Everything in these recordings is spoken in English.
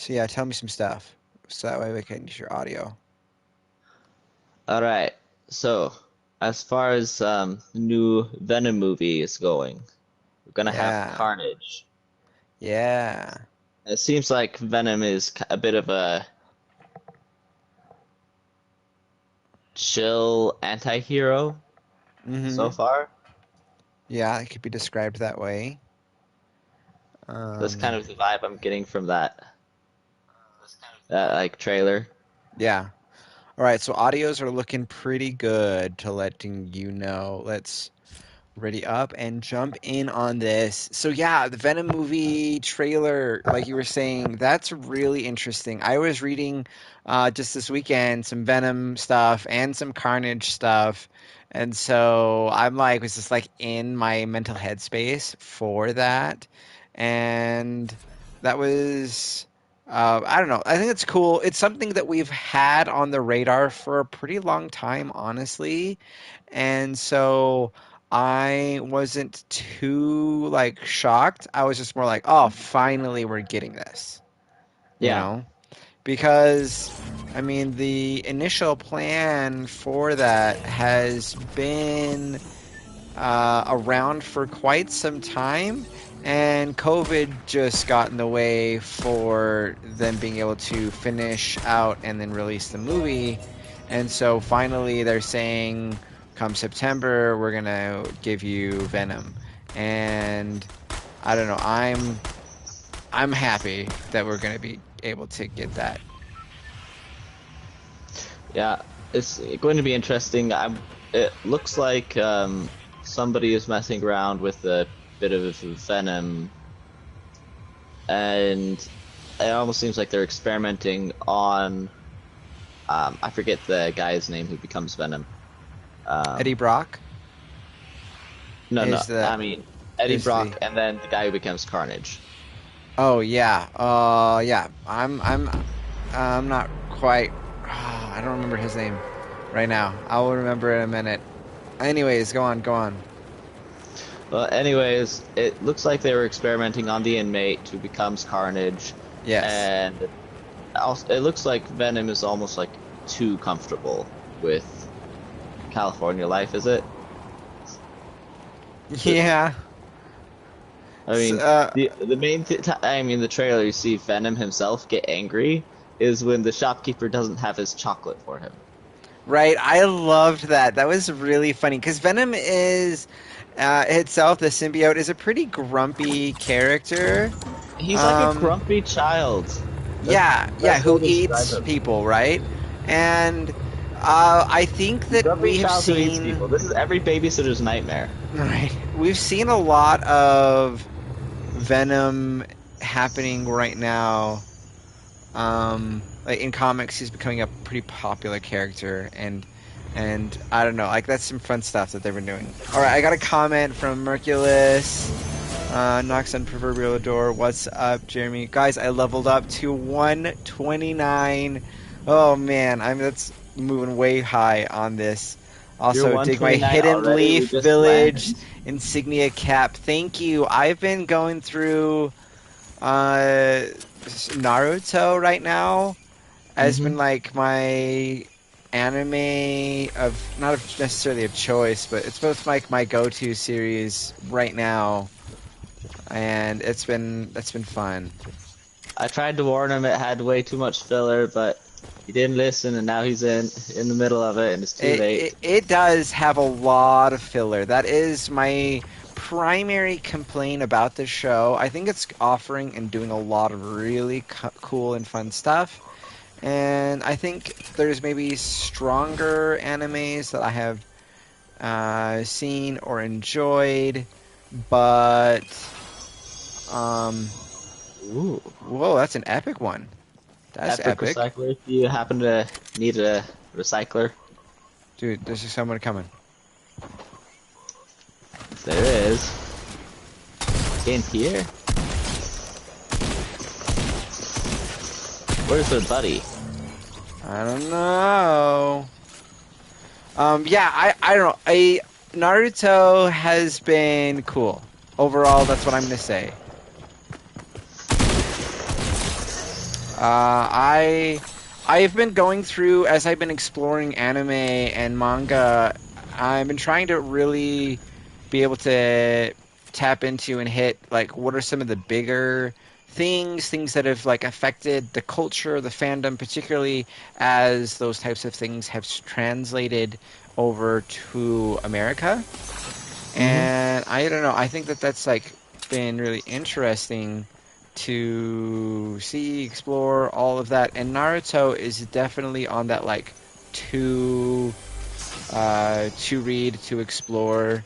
So yeah, tell me some stuff. So that way we can use your audio. All right. So, as far as the new Venom movie is going, we're gonna have Yeah. Carnage. Yeah. It seems like Venom is a bit of a chill anti-hero so Mm-hmm. far. Yeah, it could be described that way. That's kind Um, of the vibe I'm getting from that like trailer. yeah. All right, so audios are looking pretty good to letting you know. Let's ready up and jump in on this. So yeah, the Venom movie trailer, like you were saying, that's really interesting. I was reading just this weekend some Venom stuff and some Carnage stuff. And so I'm like, was just like in my mental headspace for that. And that was, I don't know. I think it's cool. It's something that we've had on the radar for a pretty long time, honestly. And so I wasn't too like shocked. I was just more like, oh, finally we're getting this, you Yeah. know? Because I mean, the initial plan for that has been around for quite some time, and COVID just got in the way for them being able to finish out and then release the movie. And so finally, they're saying, come September, we're gonna give you Venom. And I don't know, I'm happy that we're gonna be able to get that. Yeah, it's going to be interesting. It looks like somebody is messing around with a bit of venom, and it almost seems like they're experimenting on. I forget the guy's name who becomes Venom. Eddie Um, Brock no, no, is the I mean Eddie is the Brock, and then the guy who becomes Carnage. oh yeah, yeah. I'm not quite. I don't remember his name right now. I will remember in a minute. Anyways, go on, go on. Well, anyways, it looks like they were experimenting on the inmate who becomes Carnage, Yes. and also, it looks like Venom is almost like too comfortable with California life, is it? Yeah. I S mean, the main I mean the trailer you see Venom himself get angry is when the shopkeeper doesn't have his chocolate for him. right. I loved that. That was really funny because Venom is itself, the symbiote, is a pretty grumpy character. He's like a Um, grumpy child. That's yeah, the yeah, best way who to describe eats him. people, right? And I think A that grumpy we've child who eats seen. people. This is every babysitter's nightmare. Right. We've seen a lot of Venom happening right now. Like in comics, he's becoming a pretty popular character, and I don't know, like that's some fun stuff that they've been doing. All right, I got a comment from Merculus. Knocks on proverbial door. What's up, Jeremy? Guys, I leveled up to 129. Oh man, that's moving way high on this. You're Also, dig my 129 hidden already. We leaf just village went. insignia cap. Thank you. I've been going through uh Naruto right now has Hmm. been like my anime of not of necessarily of choice, but it's both like my go-to series right now, and it's been fun. I tried to warn him it had way too much filler, but he didn't listen, and now he's in the middle of it, and it's too It, late. it it does have a lot of filler. That is my primary complaint about this show. I think it's offering and doing a lot of really cool and fun stuff. And I think there's maybe stronger animes that I have seen or enjoyed, but um, Ooh. whoa, that's an epic one. That's Epic epic, recycler. Do you happen to need a recycler? dude. There's just someone coming. There is. In here? Where's their buddy? I don't know. Yeah, I don't know. Naruto has been cool overall. That's what I'm gonna say. I've been going through as I've been exploring anime and manga. I've been trying to really be able to tap into and hit like what are some of the bigger things that have like affected the culture, the fandom, particularly as those types of things have translated over to America. Hmm. And I don't know. I think that that's like been really interesting to see, explore all of that. And Naruto is definitely on that like to to read, to explore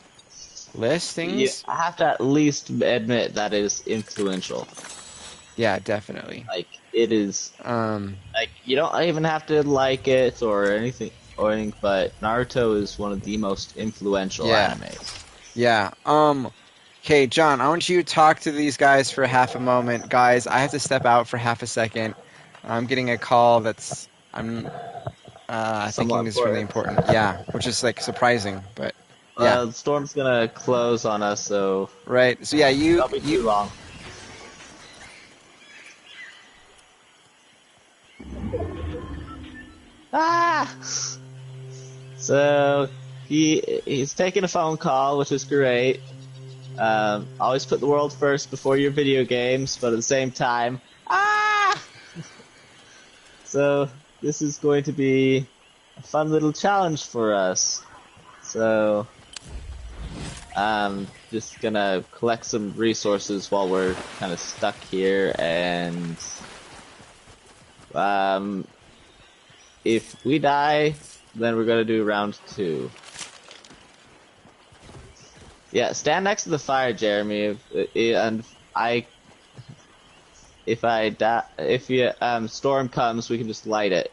You listings. have to at least admit that it is influential. Yeah, definitely. Like it is. Um, Like you don't even have to like it or anything, but Naruto is one of the most influential yeah, animes. yeah. Okay, John, I want you to talk to these guys for half a moment. Guys, I have to step out for half a second. I'm getting a call that's I'm Somewhat thinking is really important. important. Yeah, which is like surprising, but yeah, The storm's gonna close on us, so right. So yeah, don't be you too long. Ah! So he's taking a phone call, which is great. Always put the world first before your video games, but at the same time, ah! So this is going to be a fun little challenge for us. So just gonna collect some resources while we're kind of stuck here, and um, if we die, then we're gonna do round 2. Yeah, stand next to the fire, Jeremy. And if I die, if you storm comes, we can just light it.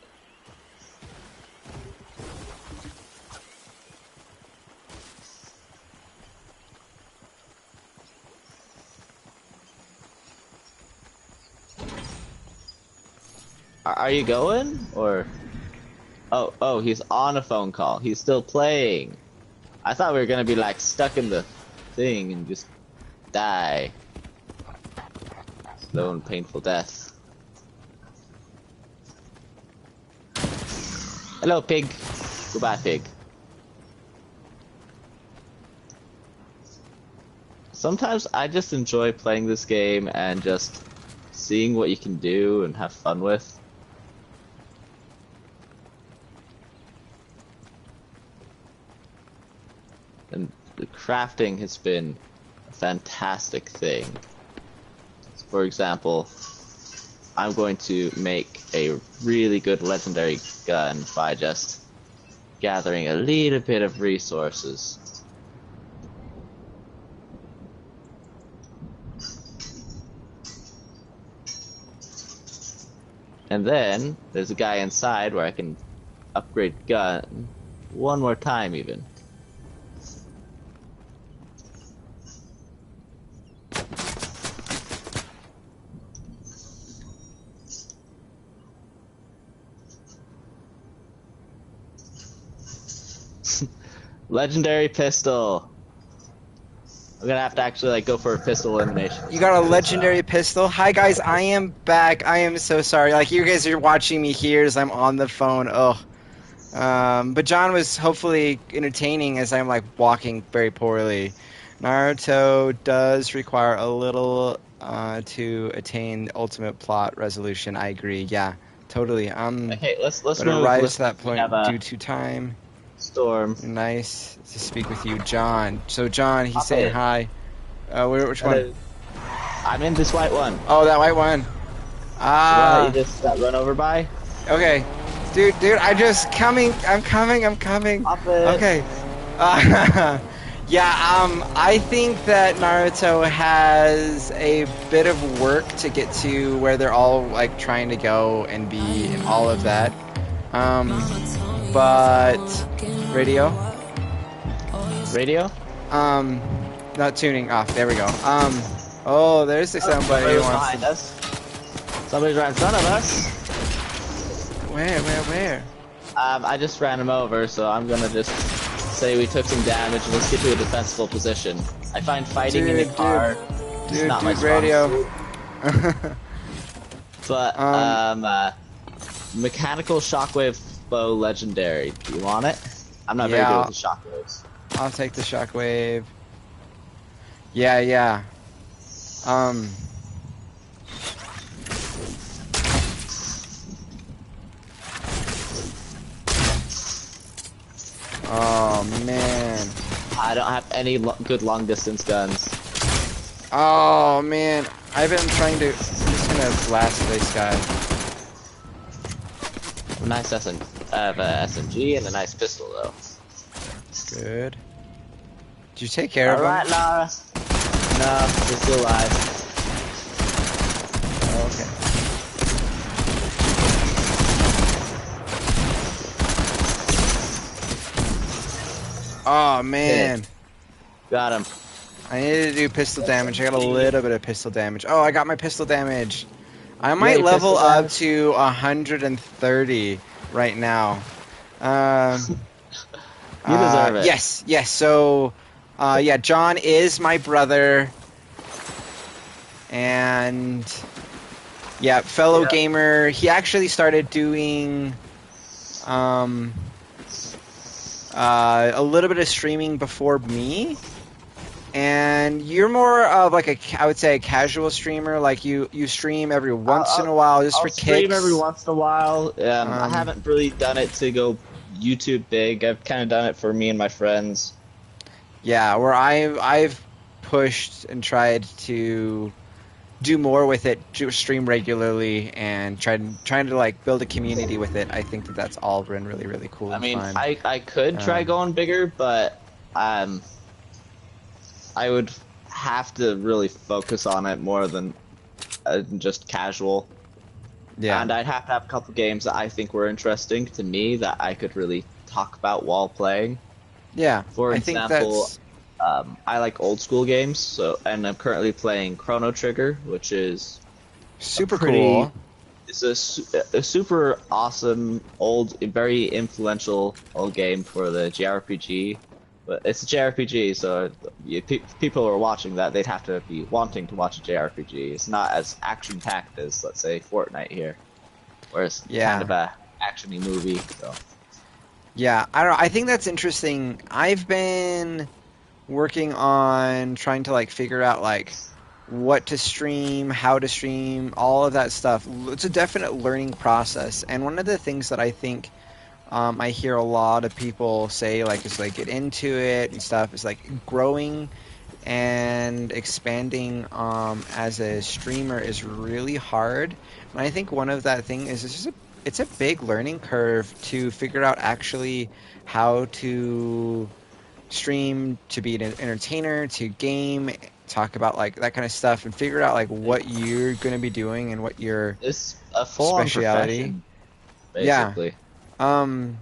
Are you going or? Oh, he's on a phone call. He's still playing. I thought we were gonna be like stuck in the thing and just die. Slow and painful death. Hello, pig. Goodbye, pig. Sometimes I just enjoy playing this game and just seeing what you can do and have fun with. And the crafting has been a fantastic thing. For example, I'm going to make a really good legendary gun by just gathering a little bit of resources. And then there's a guy inside where I can upgrade gun one more time even. Legendary pistol. I'm gonna have to actually like go for a pistol elimination. you got a legendary pistol. Hi guys, I am back. I am so sorry. Like you guys are watching me here as I'm on the phone. Oh. But John was hopefully entertaining as I'm like walking very poorly. Naruto does require a little to attain ultimate plot resolution. I agree. Yeah, totally. Okay, let's But move. arrives Let's to that we point have a due to time. storm. Nice to speak with you, John. So John, he's Hop saying in. hi. Which one? Hello. I'm in this white one. Oh, that white one. The one that you Ah, just got run over by. okay. Dude, I'm just coming. I'm coming. Hop in. Okay. Yeah, I think that Naruto has a bit of work to get to where they're all like trying to go and be and all of that. Um, but radio, Radio. um, not tuning off. There we go. Oh, there's the somebody Somebody who was wants behind to. us. Somebody's right in front of us. Where? I just ran him over, so I'm gonna just say we took some damage and let's get to a defensible position. I find fighting in a car is not my strong radio. suit. But Um, mechanical shockwave bow legendary. Do you want it? I'm not very good with yeah, the shockwaves. I'll take the shockwave. Yeah, yeah. Um, oh man. I don't have any good long distance guns. Oh man. I've been trying to. I'm just gonna blast this guy. A nice SMG. I have a SMG and a nice pistol though. Good. Did you take care All of him? right, Lara. No, we're still alive. Okay. Oh Hit it. man. Got him. I needed to do pistol damage. I got a little bit of pistol damage. Oh, I got my pistol damage. I You got might your level pistol up damage? to 130 right now. Um, You deserve it. yes, yes. So, yeah, John is my brother, and yeah, fellow Yeah. gamer. He actually started doing um, a little bit of streaming before me. And you're more of like I would say a casual streamer. Like you stream every I'll, once in I'll, a while just I'll for stream every kicks. once in a while. I Um, haven't really done it to go YouTube big. I've kind of done it for me and my friends. yeah, where I've pushed and tried to do more with it, stream regularly, and trying to like build a community with it. I think that that's all been really really cool I and mean, fun. I could try Um, going bigger, but um, I would have to really focus on it more than just casual. yeah, And I'd have to have a couple games that I think were interesting to me that I could really talk about while playing. yeah. For I think example, that's I like old school games, and I'm currently playing Chrono Trigger, which is a super pretty, cool. it's a super awesome old, very influential old game for the JRPG. But it's a JRPG, so people who are watching that, they'd have to be wanting to watch a JRPG. It's not as action packed as, let's say, Fortnite here, where it's kind Yeah. of a actiony movie. So Yeah, I don't know. I think that's interesting. I've been working on trying to like figure out like what to stream, how to stream, all of that stuff. It's a definite learning process. And one of the things that I think I hear a lot of people say like is like get into it and stuff is like growing and expanding as a streamer is really hard. And I think one of that thing is it's a big learning curve to figure out actually how to stream, to be an entertainer, to game, talk about like that kind of stuff, and figure out like what you're going to be doing and what your it's a full-on speciality. profession, Yeah. basically. Um,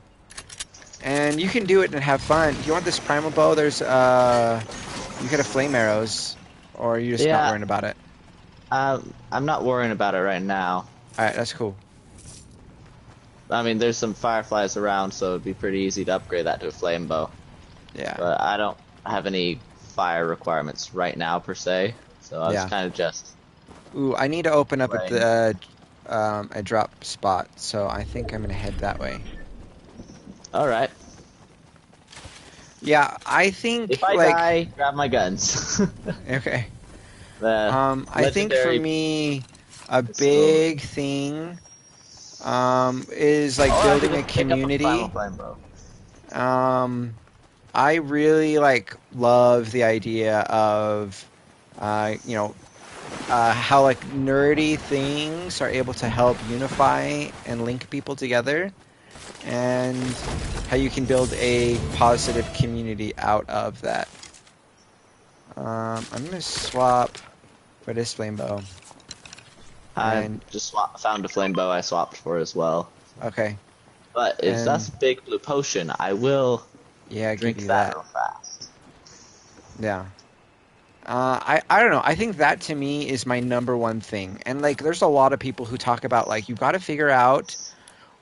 and you can do it and have fun. If you want this primal bow, there's you could have flame arrows, or are you just not Yeah, worrying about it? I'm not worrying about it right now. All right, that's cool. I mean, there's some fireflies around, so it'd be pretty easy to upgrade that to a flame bow. Yeah, But I don't have any fire requirements right now per se, so I was yeah. kind of just Ooh, I need to open up at playing. the a drop spot, so I think I'm gonna head that way. All right, Yeah, I if think I like die, grab my guns. okay. The I think for legendary me, a pistol. big thing is like Oh, I could building a just pick up a primal community. flame bow. Um, I really like love the idea of you know, how like nerdy things are able to help unify and link people together, and how you can build a positive community out of that. I'm gonna swap for this flame bow. I And just found a flame bow I swapped for as well. okay, But if and that's a big blue potion, I will yeah, give drink you that that. real fast. Yeah. I don't know. I think that to me is my number one thing. And like, there's a lot of people who talk about like you got to figure out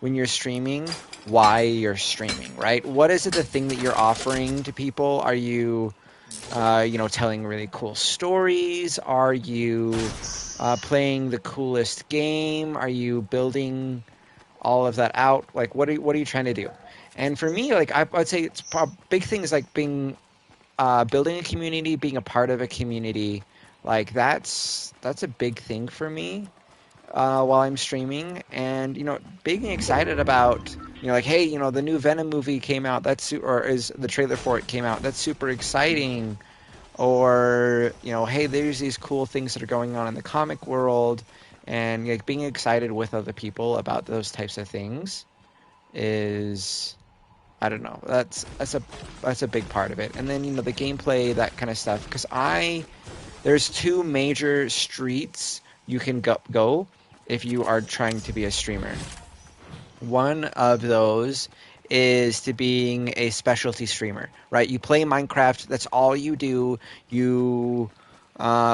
when you're streaming why you're streaming, right? What is it the thing that you're offering to people? Are you you know, telling really cool stories? Are you playing the coolest game? Are you building all of that out? Like, what are you trying to do? And for me, like, I'd say it's big things like being building a community, being a part of a community. Like that's a big thing for me while I'm streaming, and you know, being excited about, you know, like, hey, you know, the new Venom movie came out. Or is the trailer for it came out. That's super exciting. Or you know, hey, there's these cool things that are going on in the comic world, and like being excited with other people about those types of things is, I don't know. That's a big part of it. And then, you know, the gameplay, that kind of stuff. Because there's two major streets you can go if you are trying to be a streamer. One of those is to being a specialty streamer, right? You play Minecraft. That's all you do. You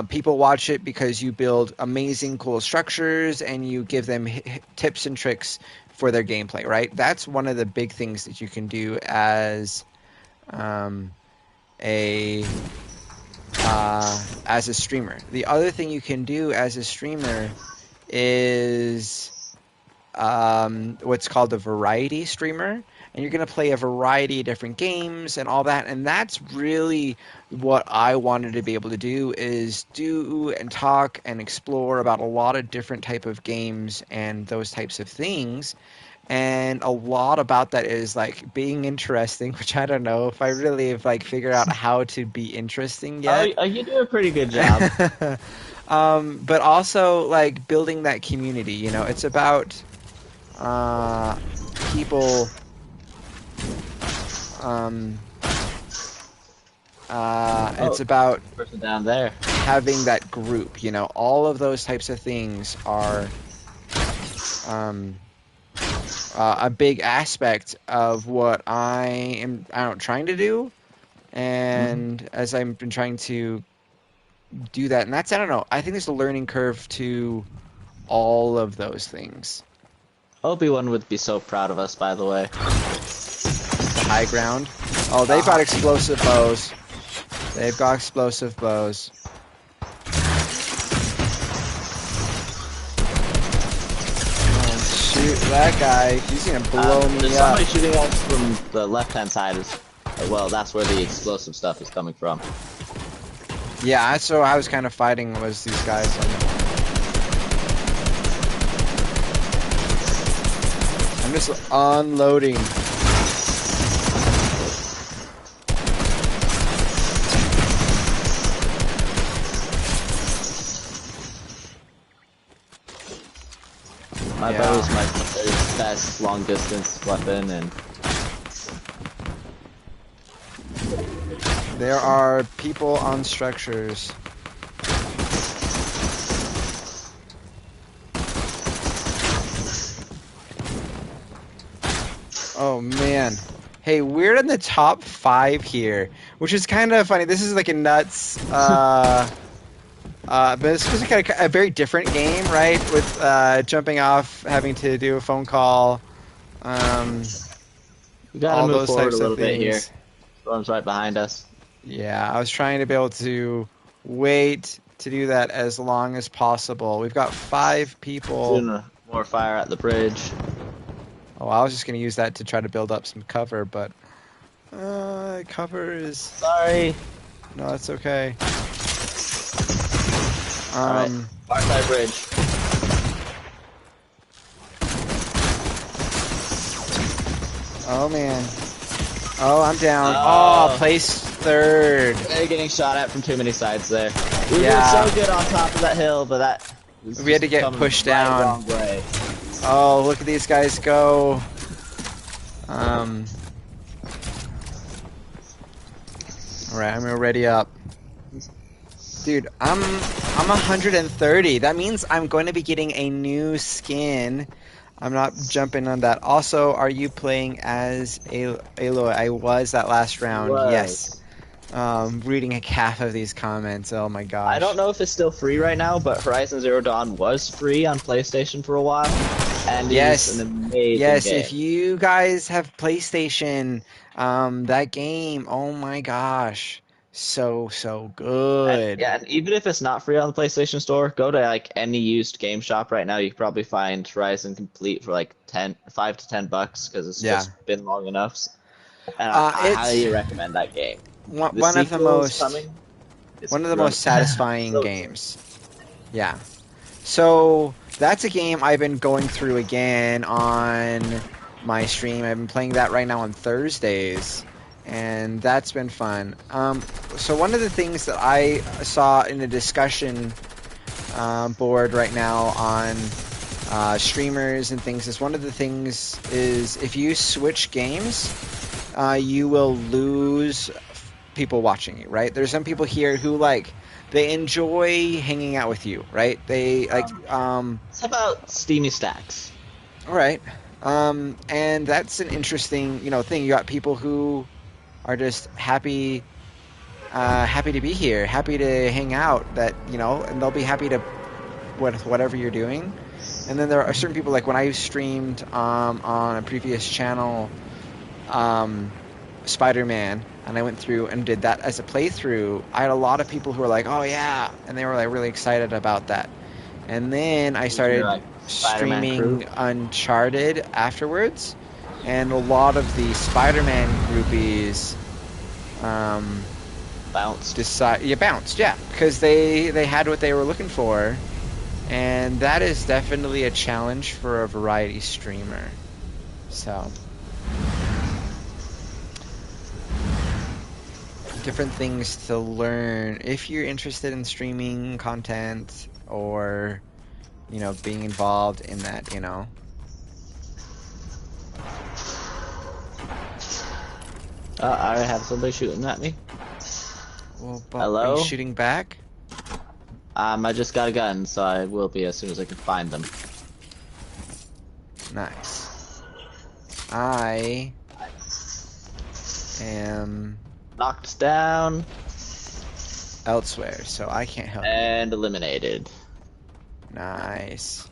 People watch it because you build amazing, cool structures and you give them tips and tricks for their gameplay, right? That's one of the big things that you can do um, a as a streamer. The other thing you can do as a streamer is what's called a variety streamer, and you're going to play a variety of different games and all that. And that's really what I wanted to be able to do, is do and talk and explore about a lot of different type of games and those types of things. And a lot about that is like being interesting, which I don't know if I really have like figured out how to be interesting Oh, yet. you do a pretty good job. But also like building that community, you know, it's about uh, people um, it's Oh, about person down there. having that group, you know, all of those types of things are um, a big aspect of what I don't trying to do, Hmm. and as I've been trying to do that, and that's, I don't know, I think there's a learning curve to all of those things. Obi-Wan would be so proud of us, by the way. The high ground. Oh, they've got Uh-huh. explosive bows. They've got explosive bows. Oh, shoot, that guy. He's gonna blow me There's up. somebody shooting us from the left-hand side. Well, that's where the explosive stuff is coming from. Yeah, that's what I was kind of fighting, was these guys. I'm just unloading. My Yeah. bow is my best long-distance weapon, and There are people on structures. Oh man. Hey, we're in the top 5 here, which is kind of funny. This is like a nuts but this was kind of a very different game, right? With jumping off, having to do a phone call, um, we gotta all move those forward a types of little bit here. things. Storm's right behind us. Yeah, I was trying to be able to wait to do that as long as possible. We've got 5 people. Doing more fire at the bridge. Oh, I was just going to use that to try to build up some cover, but cover is... Sorry. No, that's okay. Alright, far side bridge. Oh man. Oh, I'm down. Oh. Oh, place 3rd. They're getting shot at from too many sides there. We were Yeah. doing so good on top of that hill, but that was We had to just get coming pushed right down. wrong way. Oh, look at these guys go. Alright, I'm gonna ready up. Dude, I'm 130. That means I'm going to be getting a new skin. I'm not jumping on that. Also, are you playing as Aloy? I was that last round. Yes. Was. Reading half of these comments. Oh my gosh. I don't know if it's still free right now, but Horizon Zero Dawn was free on PlayStation for a while, and Yes. it's an amazing Yes, game. if you guys have PlayStation, that game, oh my gosh. So And good. yeah, and even if it's not free on the PlayStation Store, go to like any used game shop right now. You can probably find Horizon Complete for like 5 to 10 bucks because it's Yeah. just been long enough. And I It's highly recommend that game. one The one of the sequel is most coming. It's one of the gonna most satisfying so good. games. Yeah. So that's a game I've been going through again on my stream. I've been playing that right now on Thursdays, and that's been fun. So one of the things that I saw in a discussion board right now on streamers and things is one of the things is if you switch games, you will lose people watching you, right? There's some people here who like they enjoy hanging out with you, right? They like It's about Steamy Stacks. all right. And that's an interesting, thing. You got people who are just happy to be here, happy to hang out, and they'll be happy to with whatever you're doing. And then there are certain people like when I streamed on a previous channel, um, Spider-Man, and I went through and did that as a playthrough. I had a lot of people who were like, "Oh yeah," and they were like really excited about that. And then I You're started like Spider-Man crew. streaming Uncharted afterwards, and a lot of the Spider-Man groupies Bounced. bounced, yeah, because they had what they were looking for, and that is definitely a challenge for a variety streamer. So different things to learn if you're interested in streaming content or being involved in that. I have somebody shooting at me. Well, but are you Hello? shooting back? I just got a gun, so I will be as soon as I can find them. Nice. I am Knocked down elsewhere, so I can't help you. and eliminated. Nice.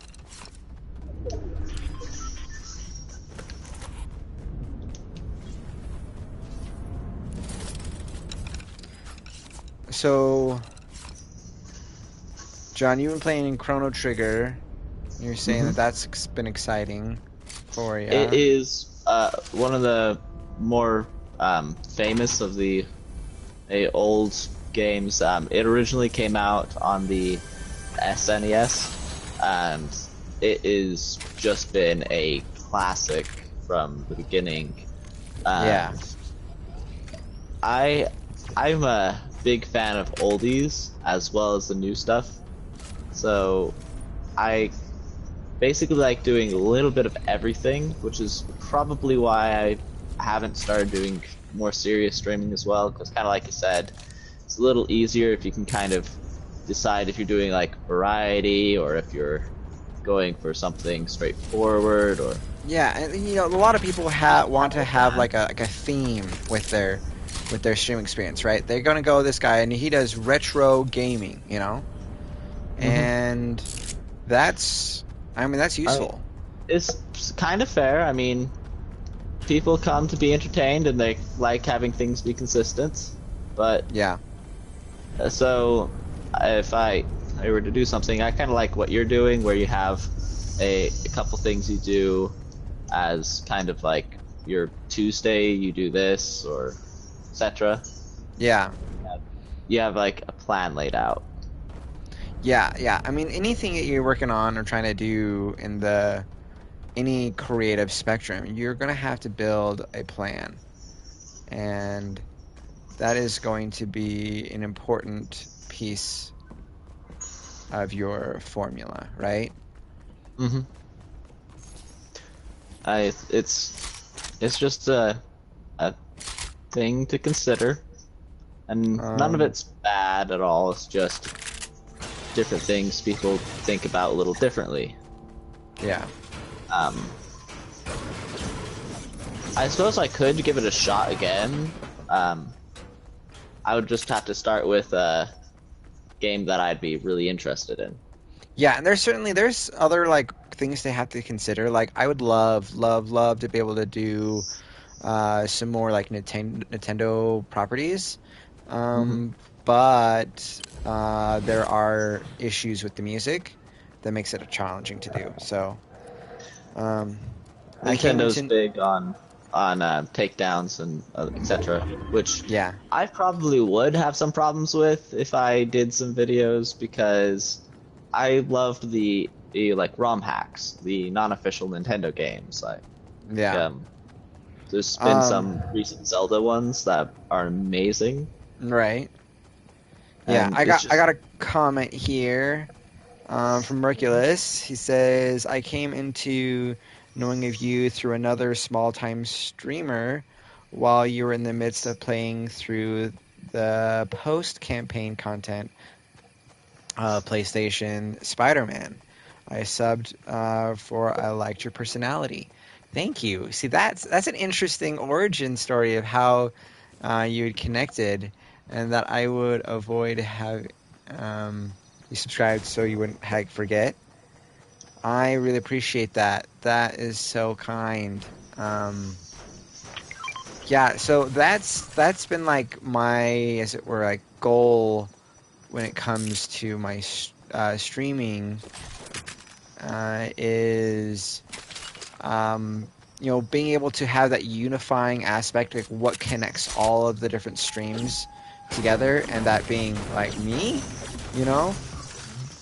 So, John, you've been playing Chrono Trigger. You're saying that that's been exciting for you. It is one of the more famous of the old games. It originally came out on the SNES, and it is just been a classic from the beginning. Yeah. I'm a big fan of oldies as well as the new stuff, so I basically like doing a little bit of everything, which is probably why I haven't started doing more serious streaming as well, because kind of like you said, it's a little easier if you can kind of decide if you're doing like variety or if you're going for something straightforward or Yeah, and a lot of people want to have like a theme with their streaming experience, right? They're gonna go this guy and he does retro gaming. And that's I mean, useful. it's kind of fair. I mean, people come to be entertained and they like having things be consistent, but Yeah. so if I were to do something, I kind of like what you're doing, where you have a couple things you do as kind of like your Tuesday, you do this or etc. Yeah. You have like a plan laid out. Yeah. I mean, anything that you're working on or trying to do in any creative spectrum, you're gonna have to build a plan, and that is going to be an important piece of your formula, right? Mm-hmm. It's just a thing to consider, and none of Um, it's bad at all. It's just different things people think about a little differently. yeah. Um, I suppose I could give it a shot again. Um, I would just have to start with a game that I'd be really interested in. Yeah, and there's other like things they have to consider. Like I would love to be able to do some more like Nintendo properties, Hmm. But there are issues with the music that makes it challenging to do. So um, I came Nintendo's into big on takedowns and etc., which yeah, I probably would have some problems with if I did some videos because I loved the like ROM hacks, the non-official Nintendo games. yeah. Um, there's been Um, some recent Zelda ones that are amazing, right. Yeah, and I it's got just a comment here from Merculus. He says, I came into knowing of you through another small time streamer while you were in the midst of playing through the post campaign content PlayStation Spider-Man. I subbed for I liked your personality. Thank you. See, that's an interesting origin story of how you had connected, and that I would avoid have you subscribed so you wouldn't forget. I really appreciate that. That is so kind. Um, yeah, so that's been like my, as it were, like goal when it comes to my streaming is being able to have that unifying aspect, like what connects all of the different streams together, and that being like me, you know.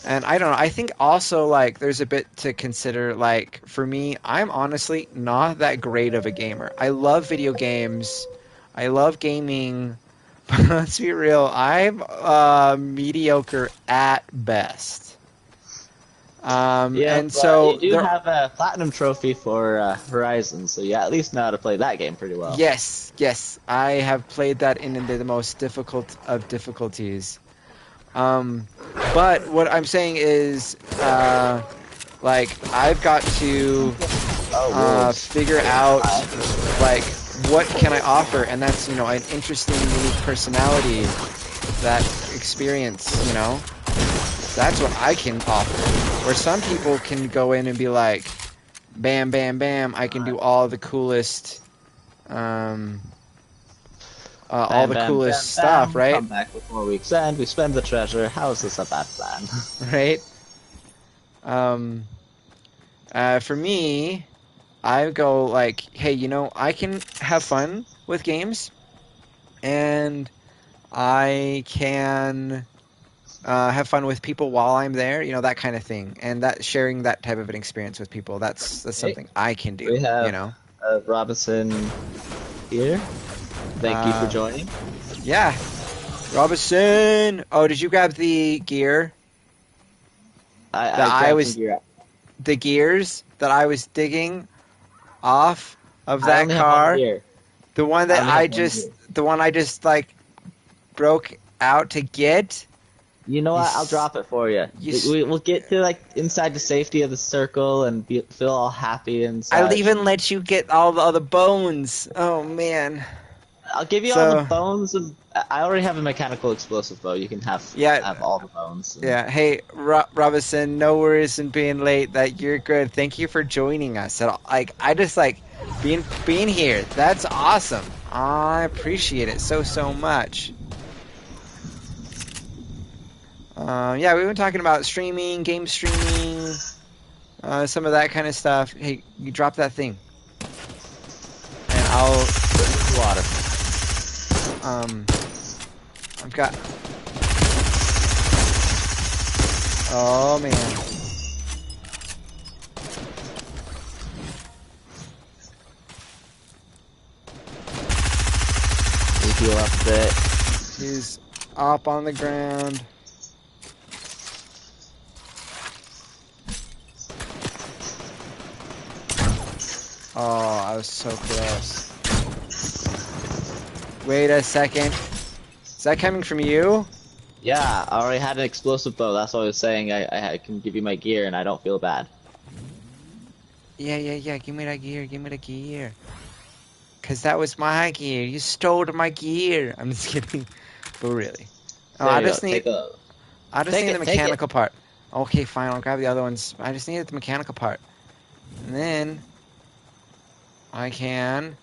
And I don't know. I think also like there's a bit to consider. Like for me, I'm honestly not that great of a gamer. I love video games. I love gaming. But let's be real. I'm mediocre at best. yeah, And but so you do there. have a platinum trophy for Horizon, so you at least know how to play that game pretty well. Yes, yes, I have played that in the most difficult of difficulties. Um, but what I'm saying is, like, I've got to Oh, wolves! figure out, like, what can I offer, and that's an interesting, unique personality, that experience. That's what I can offer. Where some people can go in and be like, bam, bam, bam, I can do um, all Bam, the bam, coolest bam, stuff, bam. We right? come back before week's end. We spend the treasure. How is this a bad plan? Right. Um, for me, I go like, hey, I can have fun with games, and I can have fun with people while I'm there, that kind of thing, and that sharing that type of an experience with people, that's Hey, something I can we have do. Robinson here. Thank you for Uh, joining. yeah, Robinson. Oh, did you grab the gear that I I grabbed some was gear. the gears that I was digging off of I that only have one car? gear. The one I that only have one gear. the one I just like broke out to get. You know You, what? I'll drop it for you. you, We'll get to like inside the safety of the circle and feel all happy and I'll such. even let you get all the other bones. Oh man. I'll give you all the So bones, and I already have a mechanical explosive bow. You can yeah, have all the bones. And yeah. Hey, Robinson, no worries in being late. That you're good. Thank you for joining us. Like I just like being here. That's awesome. I appreciate it so much. Yeah, we've been talking about streaming, game streaming, some of that kind of stuff. Hey, you drop that thing, and I'll. water. Um, I've got. Oh man, We heal up a bit. he's up on the ground. Oh, I was so close. Wait a second. Is that coming from you? Yeah, I already had an explosive bow. That's what I was saying. I can give you my gear, and I don't feel bad. Yeah, yeah, yeah. Give me that gear. Give me the gear. Cause that was my gear. You stole my gear. I'm just kidding, but really. Oh, There you go. Take a. I just Take need the it. Take it. mechanical part. Okay, fine. I'll grab the other ones. I just needed the mechanical part, and then I can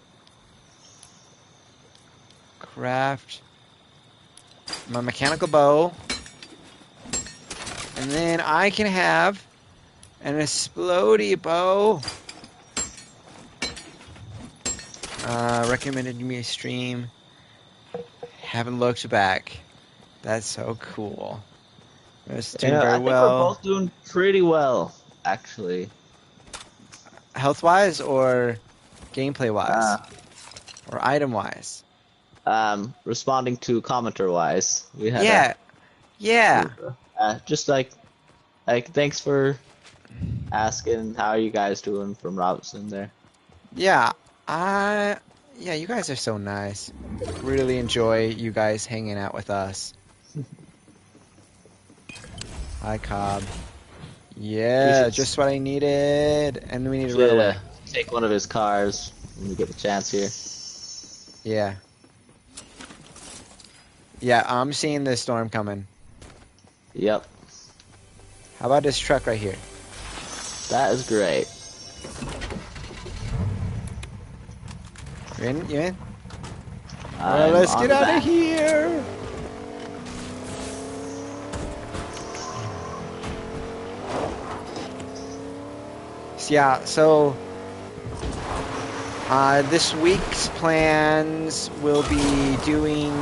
craft my mechanical bow. And then I can have an explodey bow. Recommended me a stream. Haven't looked back. That's so cool. It's doing very I think we're well. both doing pretty well, actually. Health-wise or gameplay-wise? Uh, Or item-wise? Responding to commenter-wise, we had Yeah. Yeah. just thanks for asking how are you guys doing from Robinson there. Yeah. Yeah, you guys are so nice. Really enjoy you guys hanging out with us. Hi, Cobb. Yeah, just what I needed. And we need to run away. Take one of his cars when we get the chance here. Yeah. Yeah, I'm seeing the storm coming. Yep. How about this truck right here? That is great. You in? You in? Well, let's get out of here! Yeah, so this week's plans will be doing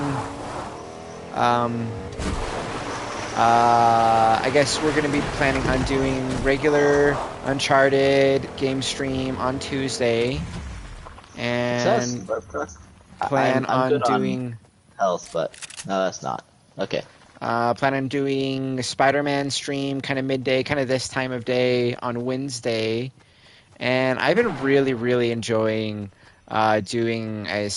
I guess we're gonna be planning on doing regular Uncharted game stream on Tuesday, and plan on doing health, but no, that's not okay. Plan on doing Spider-Man stream kind of midday, kind of this time of day on Wednesday. And I've been really, really enjoying doing a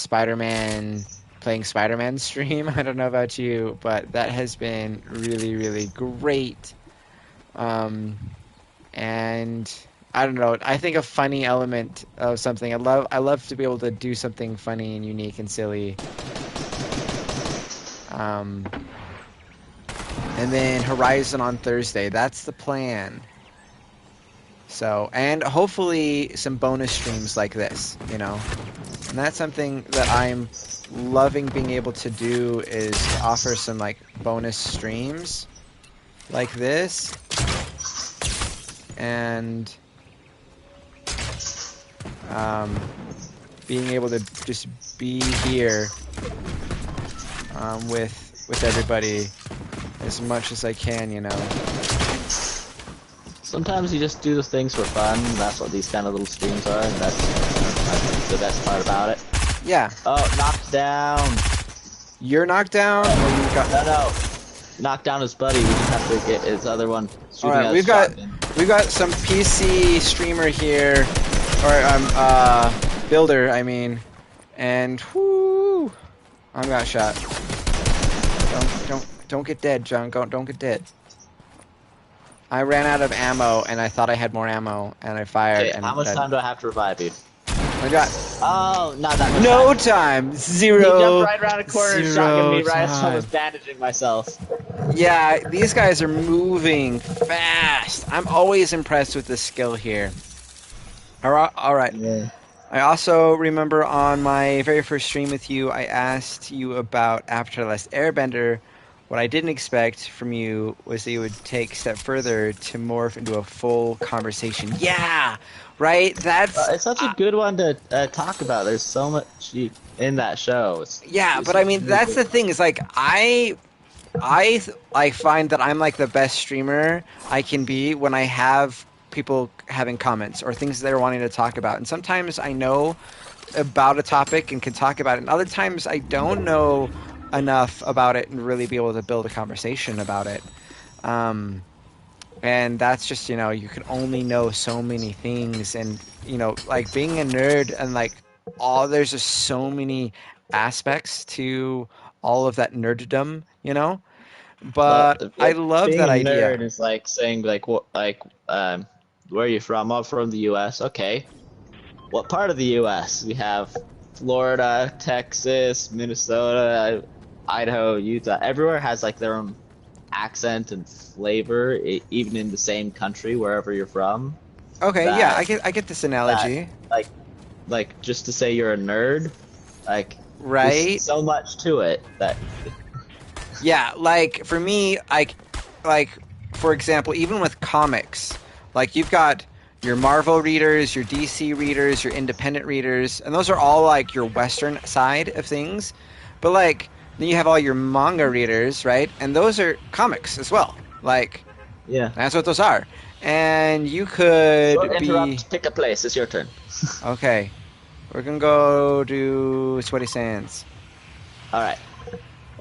playing Spider-Man stream. I don't know about you, but that has been really, really great. And I don't know. I think a funny element of something. I love to be able to do something funny and unique and silly. And then Horizon on Thursday. That's the plan. So, and hopefully some bonus streams like this, you know. And that's something that I'm loving being able to do, is offer some like bonus streams like this. And being able to just be here with everybody as much as I can, you know. Sometimes you just do the things for fun, and that's what these kind of little streams are, and that's the best part about it. Yeah. Oh, knocked down. You're knocked down? Or you got... No. Knocked down his buddy. We just have to get his other one. Alright, we've got some PC streamer here, or builder, I mean, and whoo, I got shot. Don't get dead, John. Don't get dead. I ran out of ammo, and I thought I had more ammo, and I fired. Okay, and how much time do I have to revive you? I got... Oh, not that much no time. Zero. He jumped right around a corner and shotgun me right as I was time. bandaging myself. Yeah, these guys are moving fast. I'm always impressed with the skill here. Alright. Yeah. I also remember on my very first stream with you, I asked you about Avatar: The Last Airbender. What I didn't expect from you was that you would take a step further to morph into a full conversation. Yeah, right? That's... it's such a good one to talk about. There's so much in that show. It's but I mean, that's the thing. Is like, I find that I'm like the best streamer I can be when I have people having comments or things they're wanting to talk about. And sometimes I know about a topic and can talk about it, and other times I don't know enough about it and really be able to build a conversation about it. And that's just, you know, you can only know so many things, and, you know, like being a nerd and like there's just so many aspects to all of that nerddom, you know. But I love that idea. Being a nerd is like saying like what, like where are you from? I'm from the U.S. Okay, what part of the U.S.? We have Florida, Texas, Minnesota, Idaho, Utah. Everywhere has like their own accent and flavor, even in the same country, wherever you're from. Okay, yeah, I get this analogy. Like just to say you're a nerd, like right? there's so much to it that Yeah, like for me, like for example, even with comics, like you've got your Marvel readers, your DC readers, your independent readers, and those are all like your Western side of things. But like then you have all your manga readers, right? And those are comics as well. Like Yeah. that's what those are. And you Don't could be interrupt. Pick a place. It's your turn. okay. We're gonna go to Sweaty Sands. All right.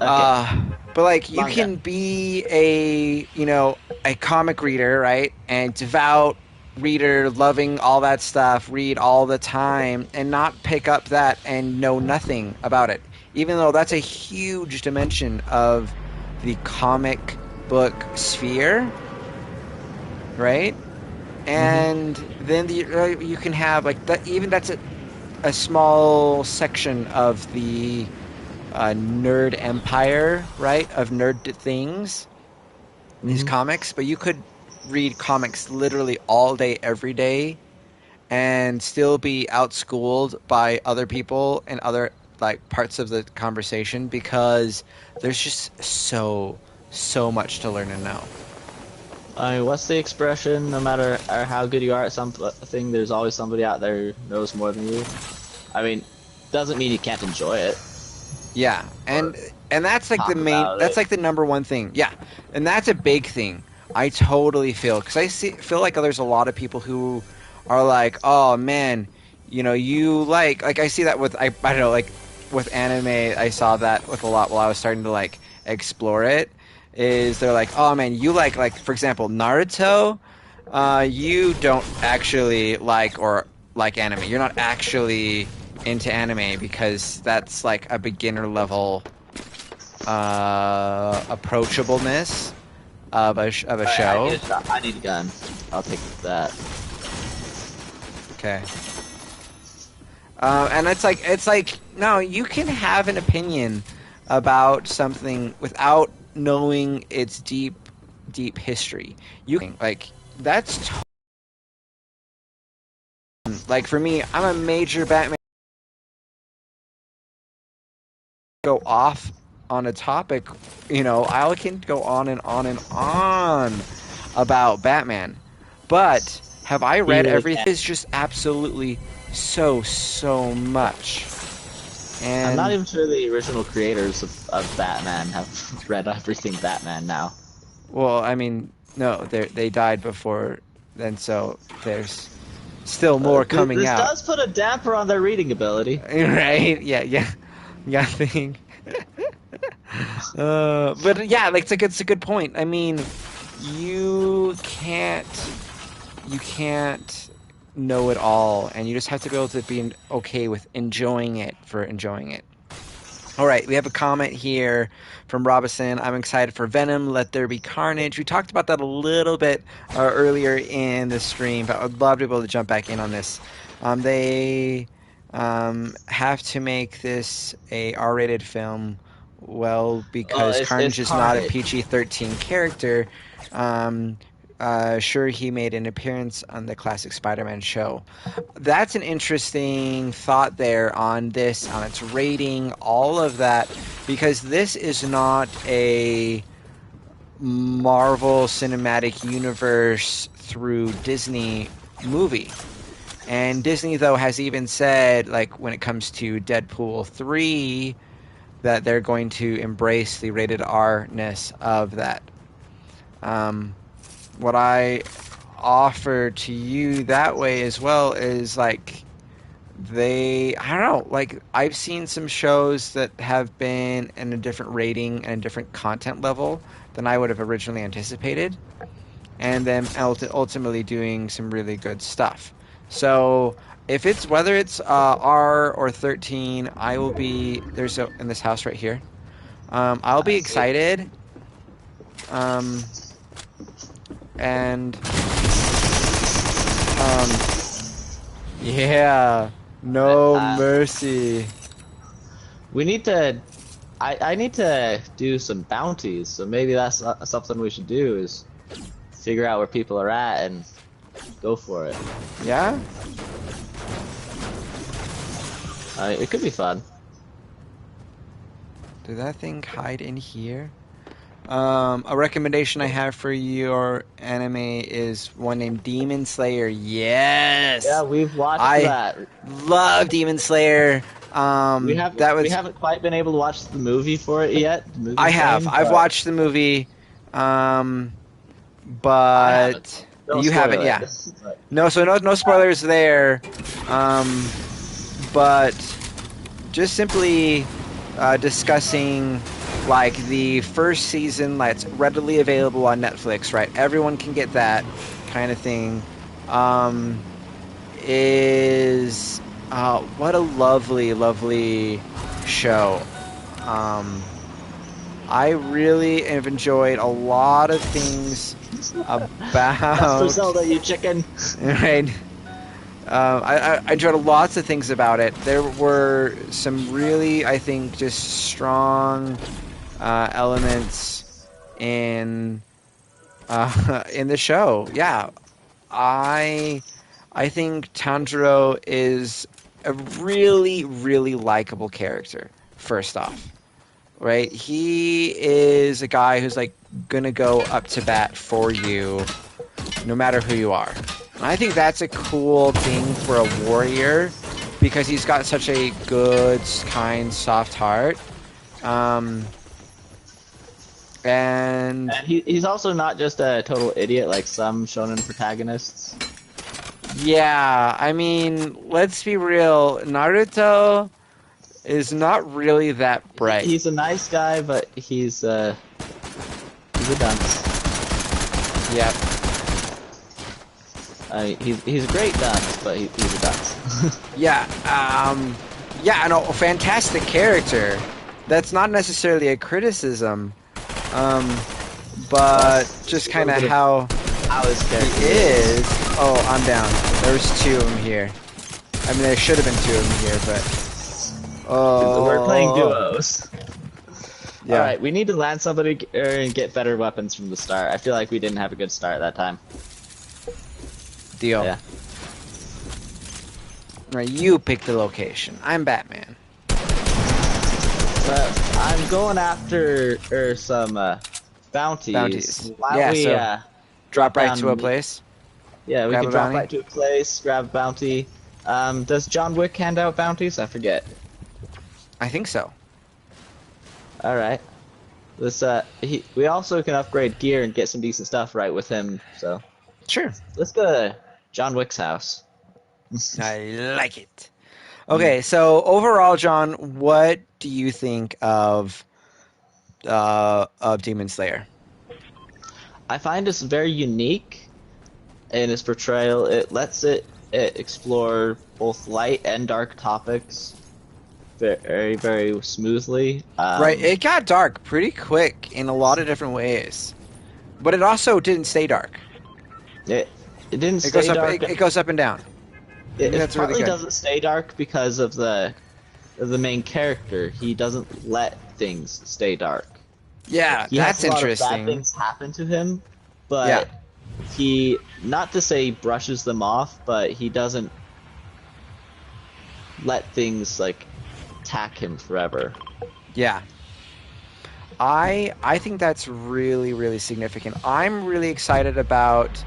Okay. Uh, but like you Manga. can be a comic reader, right? And devout reader, loving all that stuff, read all the time, and not pick up that and know nothing about it. Even though that's a huge dimension of the comic book sphere, right? Mm-hmm. And then you can have like that. Even that's a small section of the nerd empire, right? Of nerd things, these Mm-hmm. comics, but you could read comics literally all day, every day, and still be outschooled by other people and other like parts of the conversation because there's just so much to learn and know. I mean, what's the expression? No matter how good you are at something, there's always somebody out there who knows more than you. I mean, doesn't mean you can't enjoy it Yeah, or and that's like the talk main. about That's it. like the number one thing. Yeah, and that's a big thing. I totally feel because feel like there's a lot of people who are like, oh man, you like I see that with I don't know like with anime. I saw that with a lot while I was starting to like explore it. Is they're like, oh man, you like for example Naruto. You don't actually like anime. You're not actually into anime because that's like a beginner level approachableness of a All right, I need show. a shot. I need a gun. I'll take that. Okay. And it's like no, you can have an opinion about something without knowing its deep history. You can like that's like for me, I'm a major Batman go off on a topic, I can go on and on and on about Batman. But have I You read really everything? can't. It's just absolutely so much. I'm not And even sure the original creators of Batman have read everything Batman now. well, I mean, no, they died before then, so there's still more coming This out. does put a damper on their reading ability. Right? Yeah. Yeah, I think. But yeah, like it's a good point. I mean, you can't you can't know it all, and you just have to be able to be okay with enjoying it for enjoying it. All right, we have a comment here from Robinson. I'm excited for Venom. Let there be carnage. We talked about that a little bit earlier in the stream, but I'd love to be able to jump back in on this. They have to make this a R-rated film, well, Well, because it's Carnage is not a Carnage. PG-13 character. Um, sure, he made an appearance on the classic Spider-Man show. That's an interesting thought there on this, on its rating, all of that, because this is not a Marvel Cinematic Universe through Disney movie. And Disney, though, has even said, like, when it comes to Deadpool 3, that they're going to embrace the rated R ness of that. Um, what I offer to you that way as well is like I don't know, like I've seen some shows that have been in a different rating and a different content level than I would have originally anticipated, and then ultimately doing some really good stuff. So if it's whether it's R or 13, I will be in this house right here. I'll be I see. excited. Um, and yeah, Alright, no mercy. we need to. I need to do some bounties, so maybe that's something we should do is figure out where people are at and go for it. Yeah. It could be fun. Did that thing hide in here? A recommendation I have for your anime is one named Demon Slayer. Yeah, Yes, we've watched I that. love Demon Slayer. That We was haven't quite been able to watch the movie for it yet, the movie I have. frame, I've but watched the movie, um, I haven't. but Don't you haven't. spoil it. Yeah, But, no spoilers there. Um, but just simply discussing like the first season that's readily available on Netflix, right? Everyone can get that kind of thing. Um, is what a lovely, lovely show. Um, I really have enjoyed a lot of things Master about Zelda, you chicken. right. I enjoyed lots of things about it. There were some really, I think, just strong elements in in the show. Yeah, I I think Tanjiro is a really, really likable character. First off, right? He is a guy who's like gonna go up to bat for you no matter who you are. And I think that's a cool thing for a warrior because he's got such a good, kind, soft heart. Um, and And he's also not just a total idiot like some shonen protagonists. yeah, I mean, let's be real. Naruto is not really that bright. He's a nice guy, but he's a dunce. Yep. He's a great dunce, but he's a dunce. Yeah. Yeah, and a fantastic character. That's not necessarily a criticism. Um, but Just just a kind little of bit of how how his he character is. Oh, I'm down. There's two of them here. I mean, there should have been two of them here, but We're playing oh, duos. All yeah, right, we need to land somebody and get better weapons from the start. I feel like we didn't have a good start that time. deal. Yeah. All right, you pick the location. I'm Batman. But I'm going after some bounties. Bounties. Why don't Yeah, we so drop drop right down? to a place. Yeah, we Grab can a drop bounty. right to a place, grab a bounty. Does John Wick hand out bounties? I forget. I think so. All right. We also can upgrade gear and get some decent stuff right with him. So Sure. let's go to John Wick's house. I like it. Okay, so overall, John, what do you think of Demon Slayer? I find this very unique in its portrayal. It lets it explore both light and dark topics very, very smoothly. Right, it got dark pretty quick in a lot of different ways, but it also didn't stay dark. It it didn't It goes stay up. dark. It goes up and down. I think It that's really partly good. doesn't stay dark because of the main character. He doesn't let things stay dark. Yeah, He has that's a lot of bad interesting. things happen to him, but Yeah, he, not to say brushes them off, but he doesn't let things like attack him forever. yeah. I think that's really, really significant. I'm really excited about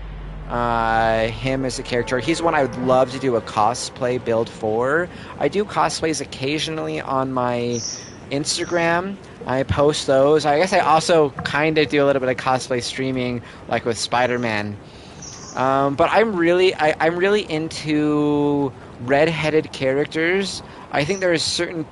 him as a character. He's one I would love to do a cosplay build for. I do cosplays occasionally on my Instagram. I post those. I guess I also kind of do a little bit of cosplay streaming, like with Spider-Man. But I'm really into red-headed characters. I think there's certain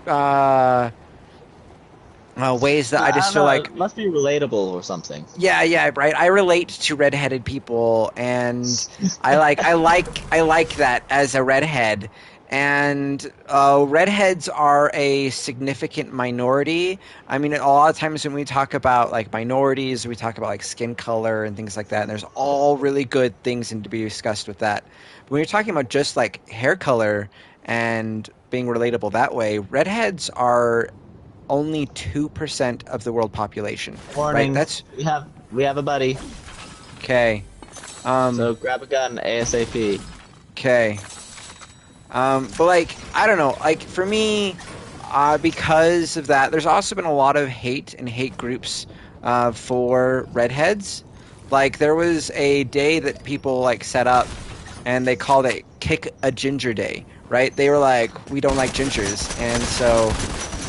ways that I I just don't feel know. like It must be relatable or something. yeah, right. I relate to redheaded people, and I like that as a redhead. And redheads are a significant minority. I mean, a lot of times when we talk about like minorities, we talk about like skin color and things like that. And there's all really good things and to be discussed with that. But when you're talking about just like hair color and being relatable that way, redheads are only 2% of the world population, right? Warning: That's we have a buddy. okay. So grab a gun ASAP. Okay. But like, I don't know. Like for me, because of that, there's also been a lot of hate and hate groups for redheads. Like there was a day that people like set up, and they called it "Kick a Ginger Day." Right? They were like, we don't like gingers, and so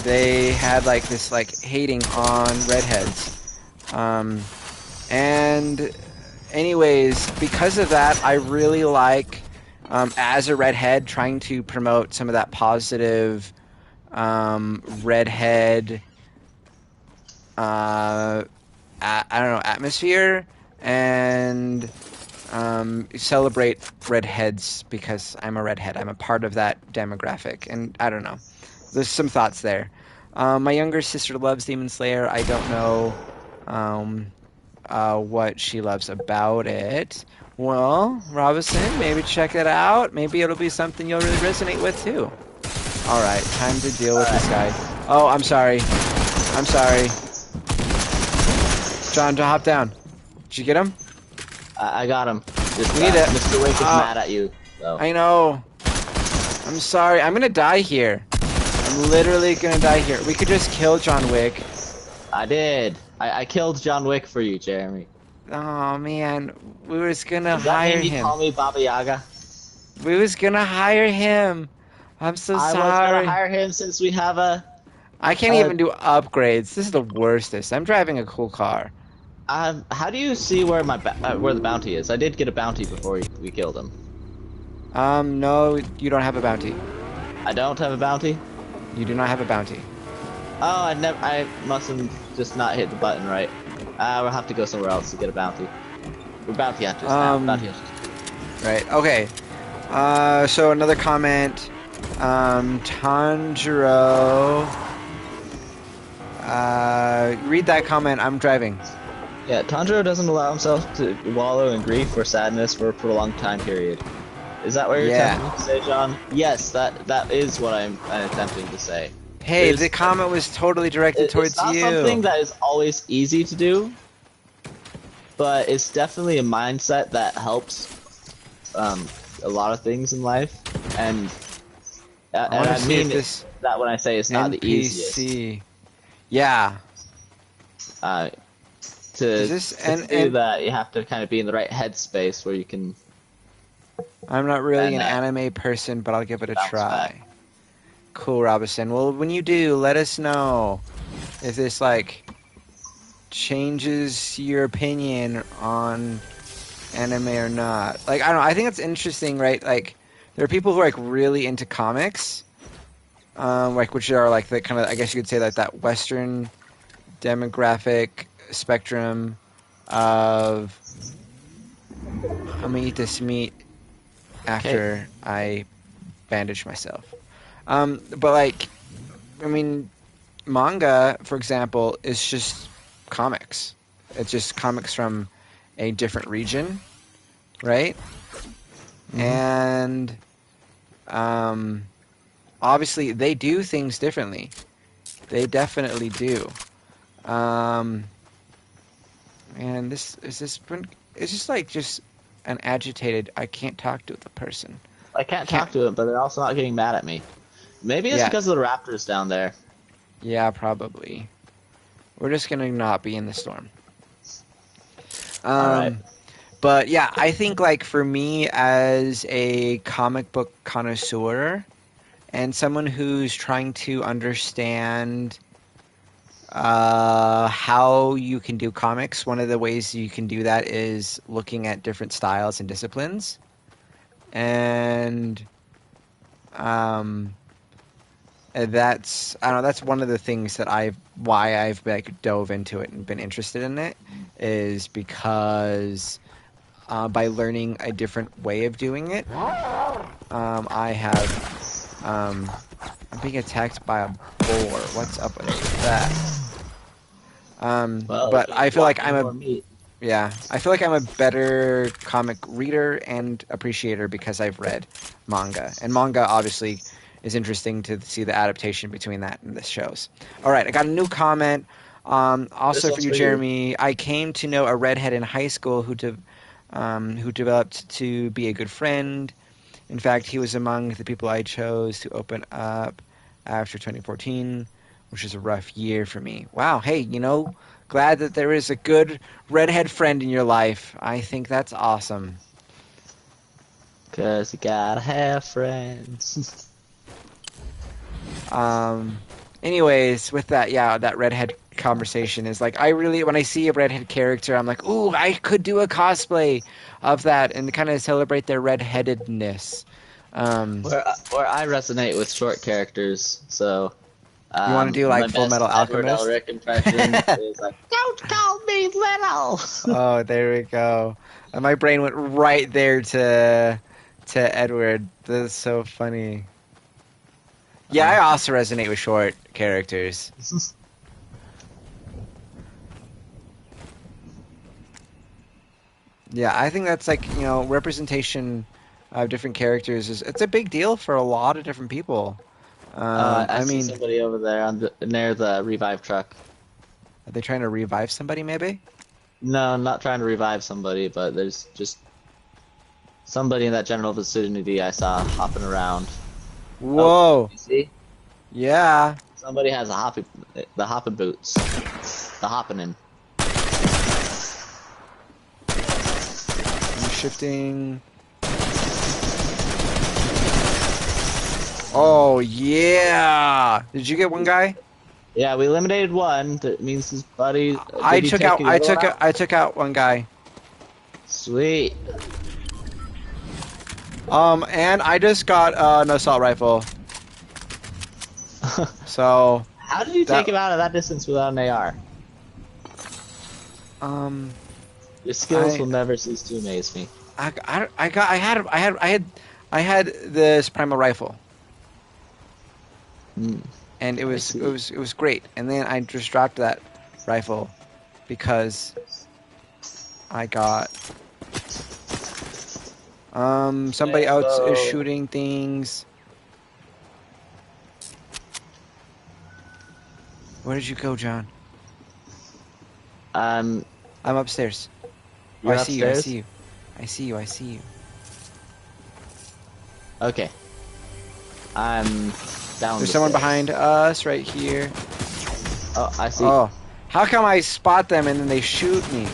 they had like this like hating on redheads. Um, and anyways, because of that, I really like as a redhead trying to promote some of that positive redhead uh, I don't know, atmosphere and celebrate redheads because I'm a redhead. I'm a part of that demographic, and I don't know. There's some thoughts there. My younger sister loves Demon Slayer. I don't know um, what she loves about it. Well, Robinson, maybe check it out. Maybe it'll be something you'll really resonate with too. All right, time to deal with this guy. Oh, I'm sorry. I'm sorry. John, hop down. Did you get him? I got him. Just, We need to. Mr. Wake is mad at you, so. I know. I'm sorry. I'm gonna die here. I'm literally gonna die here. We could just kill John Wick. I did. I killed John Wick for you, Jeremy. Oh man, we was gonna Does that hire mean you him. call me Baba Yaga? We was gonna hire him. I'm so I was gonna sorry. hire him since we have a, I can't a even do upgrades. This is the worstest. I'm driving a cool car. how do you see where where the bounty is? I did get a bounty before we killed him. No, you don't have a bounty. I don't have a bounty? You do not have a bounty. Oh, I must have just not hit the button right. We'll have to go somewhere else to get a bounty. We're bounty hunters now. Bounty hunters. Right. Okay. So another comment. Tanjiro. Read that comment. I'm driving. Yeah, Tanjiro doesn't allow himself to wallow in grief or sadness for a prolonged time period. Is that what you're attempting to say, John? Yes, that is what I'm attempting to say. Hey, the comment was totally directed towards it's not you. something that is always easy to do, but it's definitely a mindset that helps a lot of things in life, and I mean that when I say it's not the easiest. Yeah. To do that, you have to kind of be in the right headspace where you can. I'm not really an anime person, but I'll give it a try. Back. Cool, Robinson. Well, when you do, let us know if this like changes your opinion on anime or not. Like, I don't know. I think it's interesting, right? Like, there are people who are like really into comics, like which are like the kind of, I guess you could say like that Western demographic spectrum of. I'm gonna eat this meat after I bandage myself. But like, I mean, manga, for example, is just comics. It's just comics from a different region, right? Mm-hmm. And obviously, they do things differently. They definitely do. And this is this. It's just like just an agitated. I can't talk to the person. I can't talk to him, but they're also not getting mad at me. Maybe it's because of the raptors down there. Yeah, probably. We're just gonna not be in the storm. Alright. But yeah, I think like for me as a comic book connoisseur and someone who's trying to understand how you can do comics, one of the ways you can do that is looking at different styles and disciplines. And that's I don't know, that's one of the things that why I've like dove into it and been interested in it is because by learning a different way of doing it, I have I'm being attacked by a boar. What's up with that? But I feel like I feel like I'm a better comic reader and appreciator because I've read manga, and manga obviously is interesting to see the adaptation between that and the shows. All right, I got a new comment. Also for you, Jeremy, I came to know a redhead in high school who developed to be a good friend. In fact, he was among the people I chose to open up after 2014, which is a rough year for me. Wow, hey, Glad that there is a good redhead friend in your life. I think that's awesome. Cause you gotta have friends. Um, anyways, with that, yeah, that redhead conversation is like, I really, when I see a redhead character, I'm like, ooh, I could do a cosplay of that and kind of celebrate their redheadedness. Um, Where I resonate with short characters, so you want to do my like Full Metal best Edward Alchemist? Elric impression is like, "Don't call me little." Oh, there we go. And my brain went right there to Edward. That's so funny. Yeah, I Uh, also resonate with short characters. Yeah, I think that's like, representation of different characters is it's a big deal for a lot of different people. I I see mean, somebody over there on near the revive truck. are they trying to revive somebody maybe? No, I'm not trying to revive somebody, but there's just somebody in that general vicinity I saw hopping around. Oh, Whoa. you see? Yeah. Somebody has the hopping boots. The hopping in. I'm shifting. Oh, yeah. Did you get one guy? Yeah, we eliminated one. That means his buddy. I Did he took take out the I other one took out, out? I took out one guy. Sweet. And I just got an assault rifle. So, How did you take that him out of that distance without an AR? um Your skills I will never cease to amaze me. I got I had this primal rifle, Hmm, and it I was it see. was it was great. And then I just dropped that rifle because I got somebody else is Lambo. shooting things. Where did you go, John? Um, I'm upstairs. Oh, I you're see you. I upstairs? see you. I see you. I see you. Okay. I'm down There's the someone stairs. behind us right here. Oh, I see. Oh, how come I spot them and then they shoot me?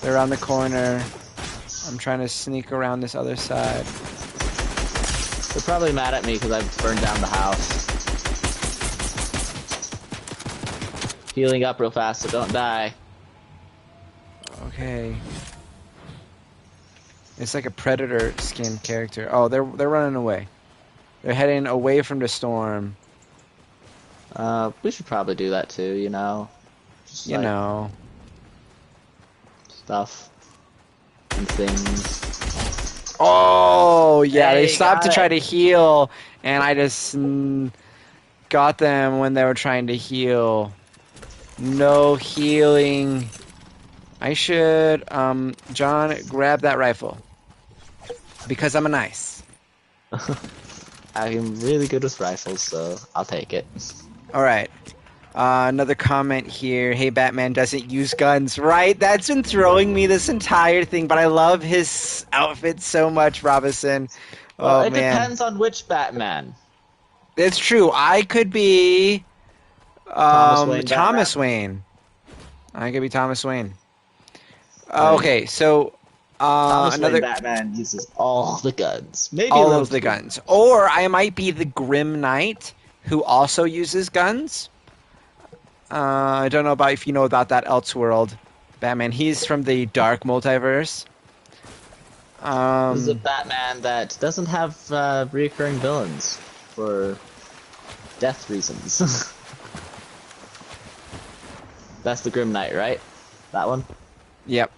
They're around the corner. I'm trying to sneak around this other side. They're probably mad at me because I burned down the house. Healing up real fast so don't die. Okay. It's like a predator skin character. Oh, they're running away. They're heading away from the storm. We should probably do that too, you know? Just You like know. stuff and things. Oh, yeah, they Hey, stopped got to it! try to heal, and I just got them when they were trying to heal. No healing. I should, John, grab that rifle. Because I'm a nice. I'm really good with rifles, so I'll take it. Alright. Another comment here. Hey, Batman doesn't use guns. Right? That's been throwing me this entire thing, but I love his outfit so much, Robinson. Well, Oh, it man. depends on which Batman. It's true. I could be Thomas Wayne Batman? Thomas Wayne. I could be Thomas Wayne. I mean, Okay, so Thomas Wayne another Batman uses all the guns. Maybe a all little of the too guns. Or I might be the Grim Knight who also uses guns. I don't know about if you know about that Elseworld Batman. He's from the Dark Multiverse. This is a Um, Batman that doesn't have reoccurring villains for death reasons. That's the Grim Knight, right? That one? yep.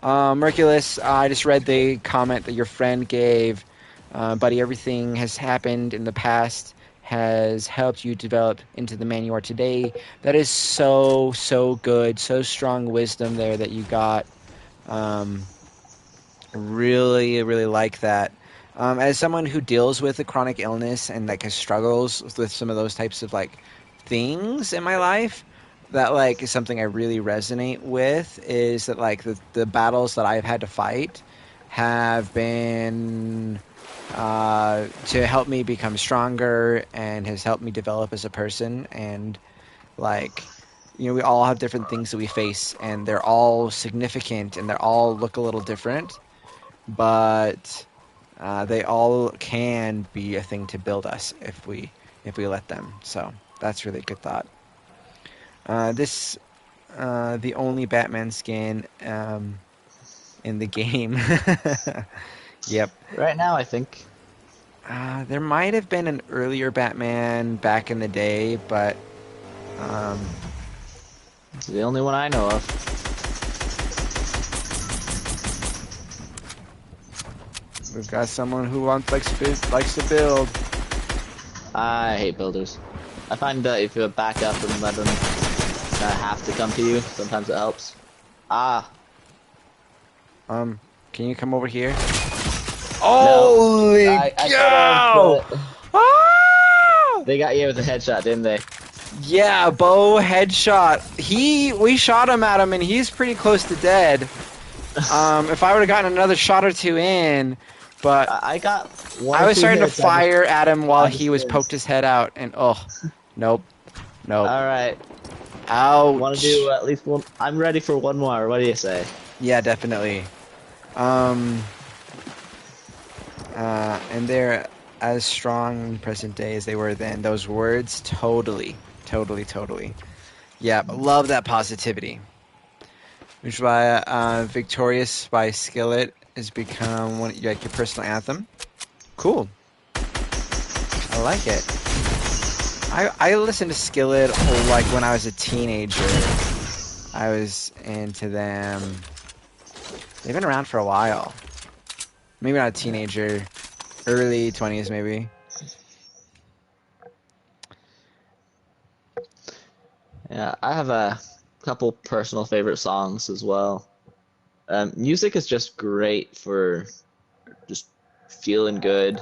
Merculus, I just read the comment that your friend gave. Buddy, everything has happened in the past has helped you develop into the man you are today. That is so, so good. So strong wisdom there that you got. Um, really, really like that. As someone who deals with a chronic illness and like struggles with some of those types of like things in my life, that like is something I really resonate with. Is that like the battles that I've had to fight have been to help me become stronger and has helped me develop as a person. And Like, we all have different things that we face, and they're all significant, and they all look a little different, but they all can be a thing to build us if we let them. So that's really a good thought. This the only Batman skin in the game. Yep. Right now, I think. There might have been an earlier Batman back in the day, but um, It's the only one I know of. we've got someone who likes to build. I hate builders. I find that if you back up and let them have to come to you, sometimes it helps. Ah, Can you come over here? no. Holy I cow! could've, but Ah! they got you with a headshot, didn't they? Yeah, bow headshot. We shot him at him, and he's pretty close to dead. If I would have gotten another shot or two in, but I got one I or was two starting to hits. fire at him while I he was just poked his head out, and oh, nope, nope, Alright. Want to ouch. do at least one? I'm ready for one more. What do you say? Yeah, definitely. And they're as strong in present day as they were then. Those words, totally, totally, totally. Yeah, love that positivity. Which is why "Victorious" by Skillet has become like your personal anthem. Cool, I like it. I listened to Skillet like when I was a teenager. I was into them. They've been around for a while. Maybe not a teenager, early 20s maybe. Yeah, I have a couple personal favorite songs as well. Music is just great for just feeling good.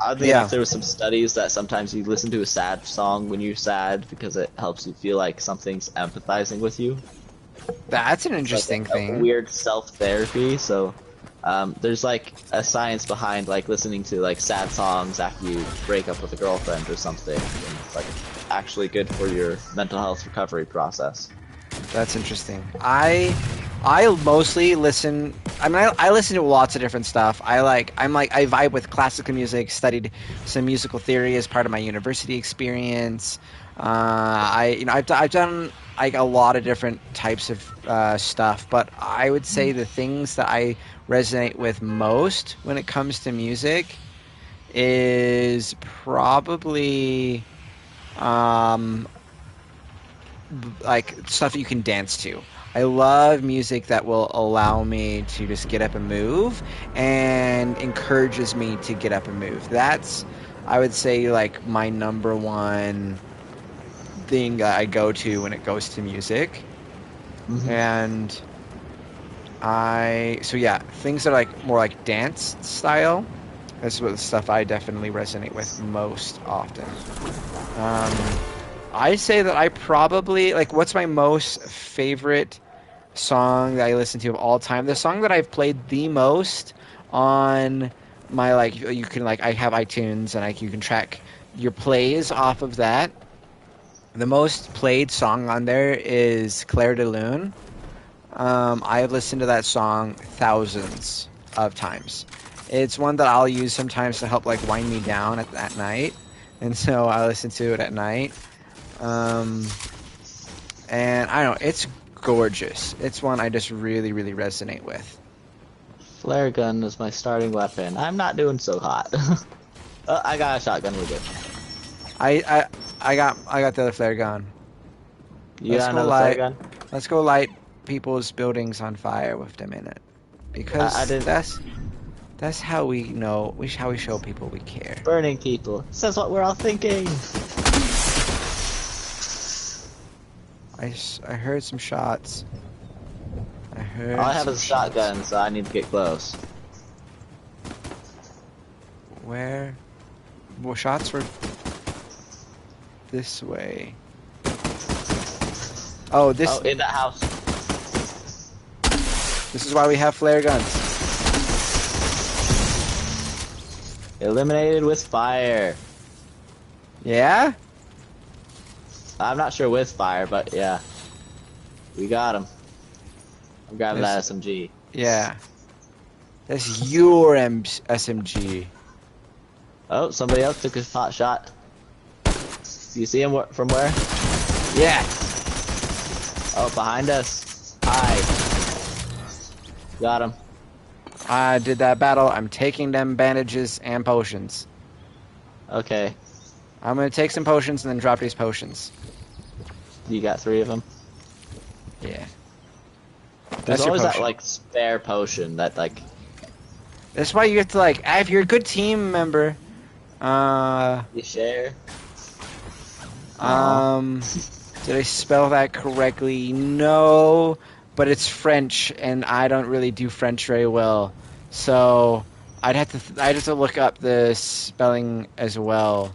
Oddly enough, Yeah, there was some studies that sometimes you listen to a sad song when you're sad because it helps you feel like something's empathizing with you. that's an It's like interesting a thing. weird self-therapy. So there's like a science behind like listening to like sad songs after you break up with a girlfriend or something. And it's like actually good for your mental health recovery process. That's interesting. I mostly listen. I mean, I listen to lots of different stuff. I vibe with classical music. Studied some musical theory as part of my university experience. I've done like a lot of different types of stuff, but I would say the things that I resonate with most when it comes to music is probably um, like stuff you can dance to. I love music that will allow me to just get up and move and encourages me to get up and move. That's, I would say, like my number one thing that I go to when it goes to music. Hmm. And so yeah, things that are like more like dance style. That's what the stuff I definitely resonate with most often. Um, I say that I probably like what's my most favorite song that I listen to of all time. The song that I've played the most on my like you can like I have iTunes and you can track your plays off of that. The most played song on there is Claire de Lune. I've listened to that song thousands of times. It's one that I'll use sometimes to help like wind me down at night, and so I listen to it at night. Um, and I don't know, it's gorgeous. It's one I just really, really resonate with. Flare gun is my starting weapon. I'm not doing so hot. I got a shotgun. We're good. I I I got the other flare gun. You Let's got go another flare light. gun? Let's go light people's buildings on fire with them in it, I because didn't. that's how we know. How we show people we care. Burning people. Says what we're all thinking. I heard some shots. I All I heard have some is a shots. shotgun, so I need to get close. Where? Well, shots were this way. Oh, Oh, in that house. this is why we have flare guns. Eliminated with fire. Yeah? I'm not sure with fire, but yeah. We got him. I'm grabbing that This, SMG. yeah. That's your SMG. Oh, somebody else took a pot shot. Do you see him from where? Yeah. Oh, behind us. Hi. Got him. I did that battle. I'm taking them bandages and potions. Okay. I'm gonna take some potions and then drop these potions. You got 3 of them? Yeah. There's That's your always that, potion. like, spare potion that, like... That's why you have to, like, if you're a good team member, You share? Aw. um, did I spell that correctly? No, but it's French, and I don't really do French very well, so I'd have to look up the spelling as well.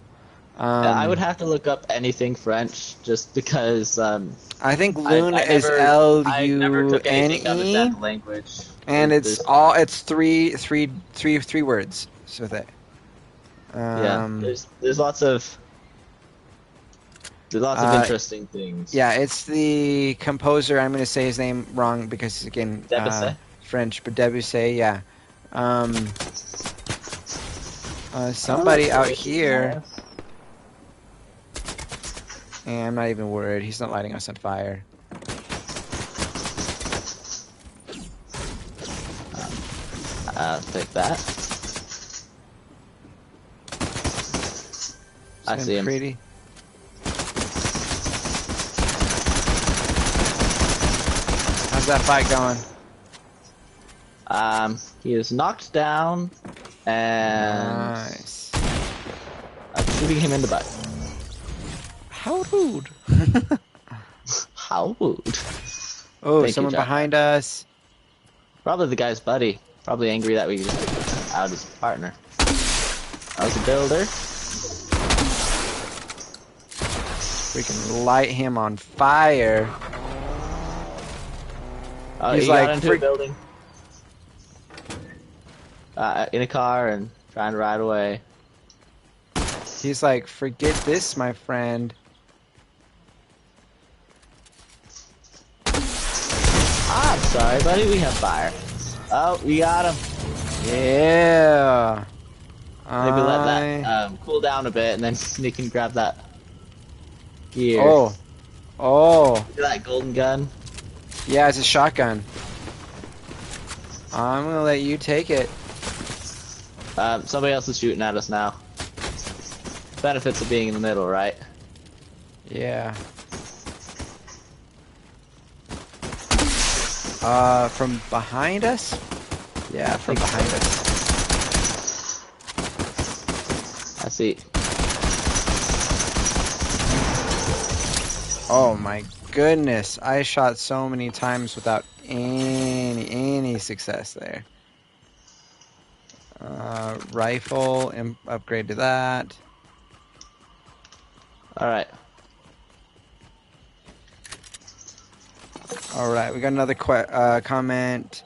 Yeah, I would have to look up anything French just because I think I Lune I is never I never took anything to understand Lune, the language. and There's it's three words with it. yeah, Um, there's lots of uh, interesting things. yeah, it's the composer. I'm going to say his name wrong because again, Debussy? French, but Debussy, yeah. Um, Oh, somebody out Croatia's here, nice. and I'm not even worried. He's not lighting us on fire. Take that. I It's see been him. pretty. How's that fight going? He is knocked down, and Nice. I'm shooting him in the butt. How rude. How rude. Oh, Thank you, someone Jack. behind us. Probably the guy's buddy. Probably angry that we just out his partner. I was a builder. We can light him on fire. Oh, He's he got like, into a building. In a car and trying to ride away. he's like, forget this, my friend. I'm sorry, buddy. We have fire. Oh, we got him. Yeah. Maybe let that cool down a bit, and then sneak and grab that gear. Oh. Oh. Look at that golden gun. Yeah, it's a shotgun. I'm gonna let you take it. Somebody else is shooting at us now. Benefits of being in the middle, right? Yeah. From behind us? Yeah, from behind us. I see. Oh my goodness. I shot so many times without any success there. Rifle, upgrade to that. Alright. Alright, we got another comment.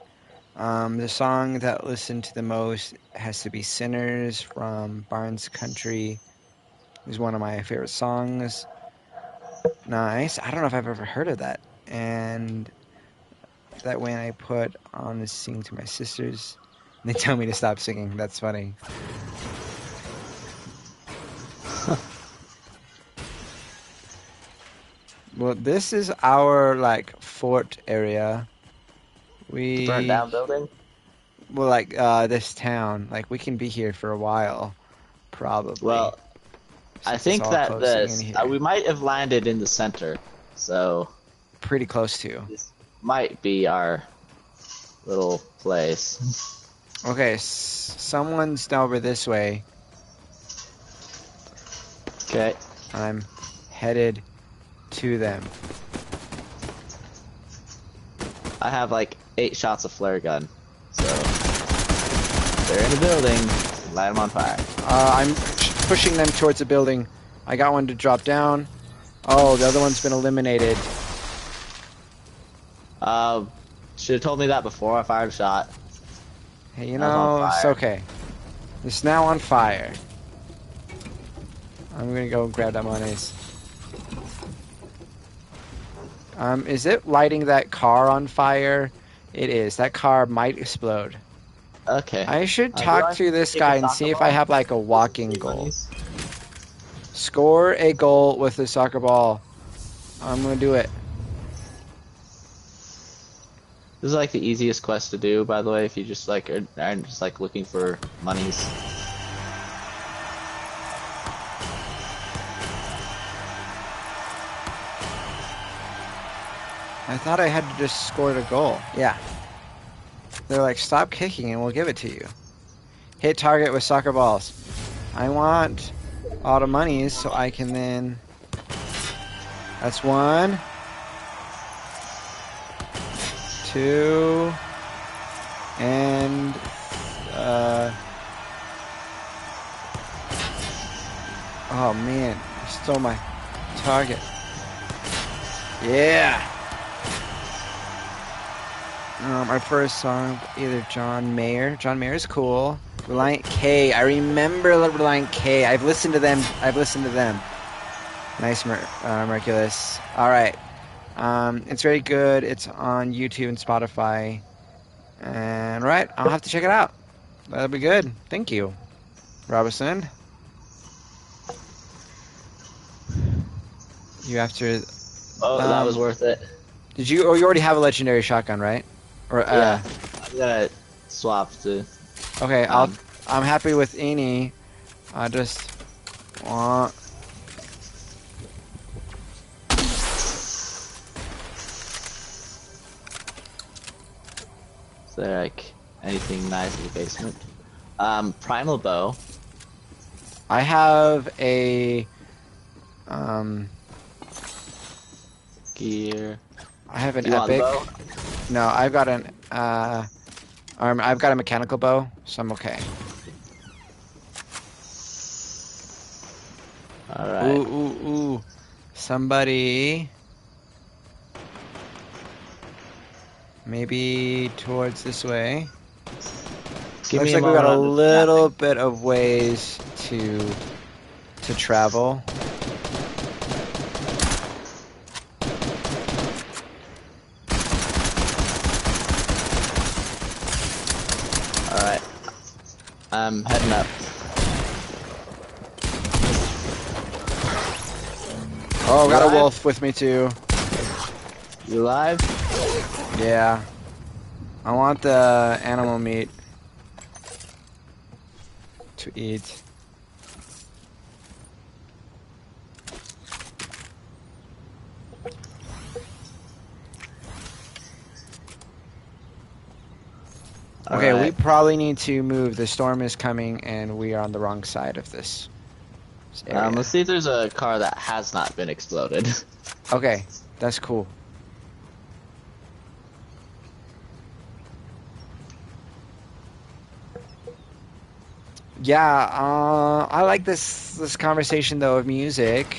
The song that I listened to the most has to be Sinners from Barnes Country. It's one of my favorite songs. Nice. I don't know if I've ever heard of that. And that when I put on to sing to my sisters, they tell me to stop singing. That's funny. Well, this is our like fort area. The burnt down building? Well, like this town, like we can be here for a while, probably. Well, I since it's think all that closing in here. we might have landed in the center, so Pretty close to. this might be our little place. Okay, someone's over this way. Okay. I'm headed to them. I have like 8 shots of flare gun, so they're in the building. Light them on fire. I'm pushing them towards the building. I got one to drop down. Oh, the other one's been eliminated. Should have told me that before I fired a shot. Hey, you I was on know, it's fire. okay. It's now on fire. I'm gonna go grab that mayonnaise. Is it lighting that car on fire? It is. That car might explode. Okay. I should Do talk I to this take a guy and soccer see if I ball? have like a This is walking three goal. monies. Score a goal with a soccer ball. I'm gonna do it. This is like the easiest quest to do, by the way, if you just like are just like looking for monies. I thought I had to just score a goal. Yeah. They're like, stop kicking and we'll give it to you. Hit target with soccer balls. I want all the monies so I can then... That's 1. 2. And... Oh man, you stole my target. Yeah! Our first song, either John Mayer. John Mayer is cool. Reliant K. I remember Reliant K. I've listened to them. Nice, Merculus. All right. It's very good. It's on YouTube and Spotify. And right, I'll have to check it out. That'll be good. Thank you, Robinson. You have to. Oh, that was worth it. Did you? Oh, you already have a legendary shotgun, right? Or Yeah, I gotta swap to. Okay, I'm happy with any. I just want. Is there like anything nice in the basement? Primal bow. I have a Gear. I have an Do you want the epic. bow? No, I've got an I've got a mechanical bow, so I'm okay. All right. Ooh. Somebody maybe towards this way. Give Looks me a like we got moment. a I'm just little crafting. bit of ways to travel. All right. I'm heading up. Oh, You got a alive? wolf with me too. You alive? Yeah. I want the animal meat to eat. All Okay, we right. probably need to move. The storm is coming and we are on the wrong side of this area. Let's see if there's a car that has not been exploded. Okay, that's cool. Yeah, I like this conversation though of music.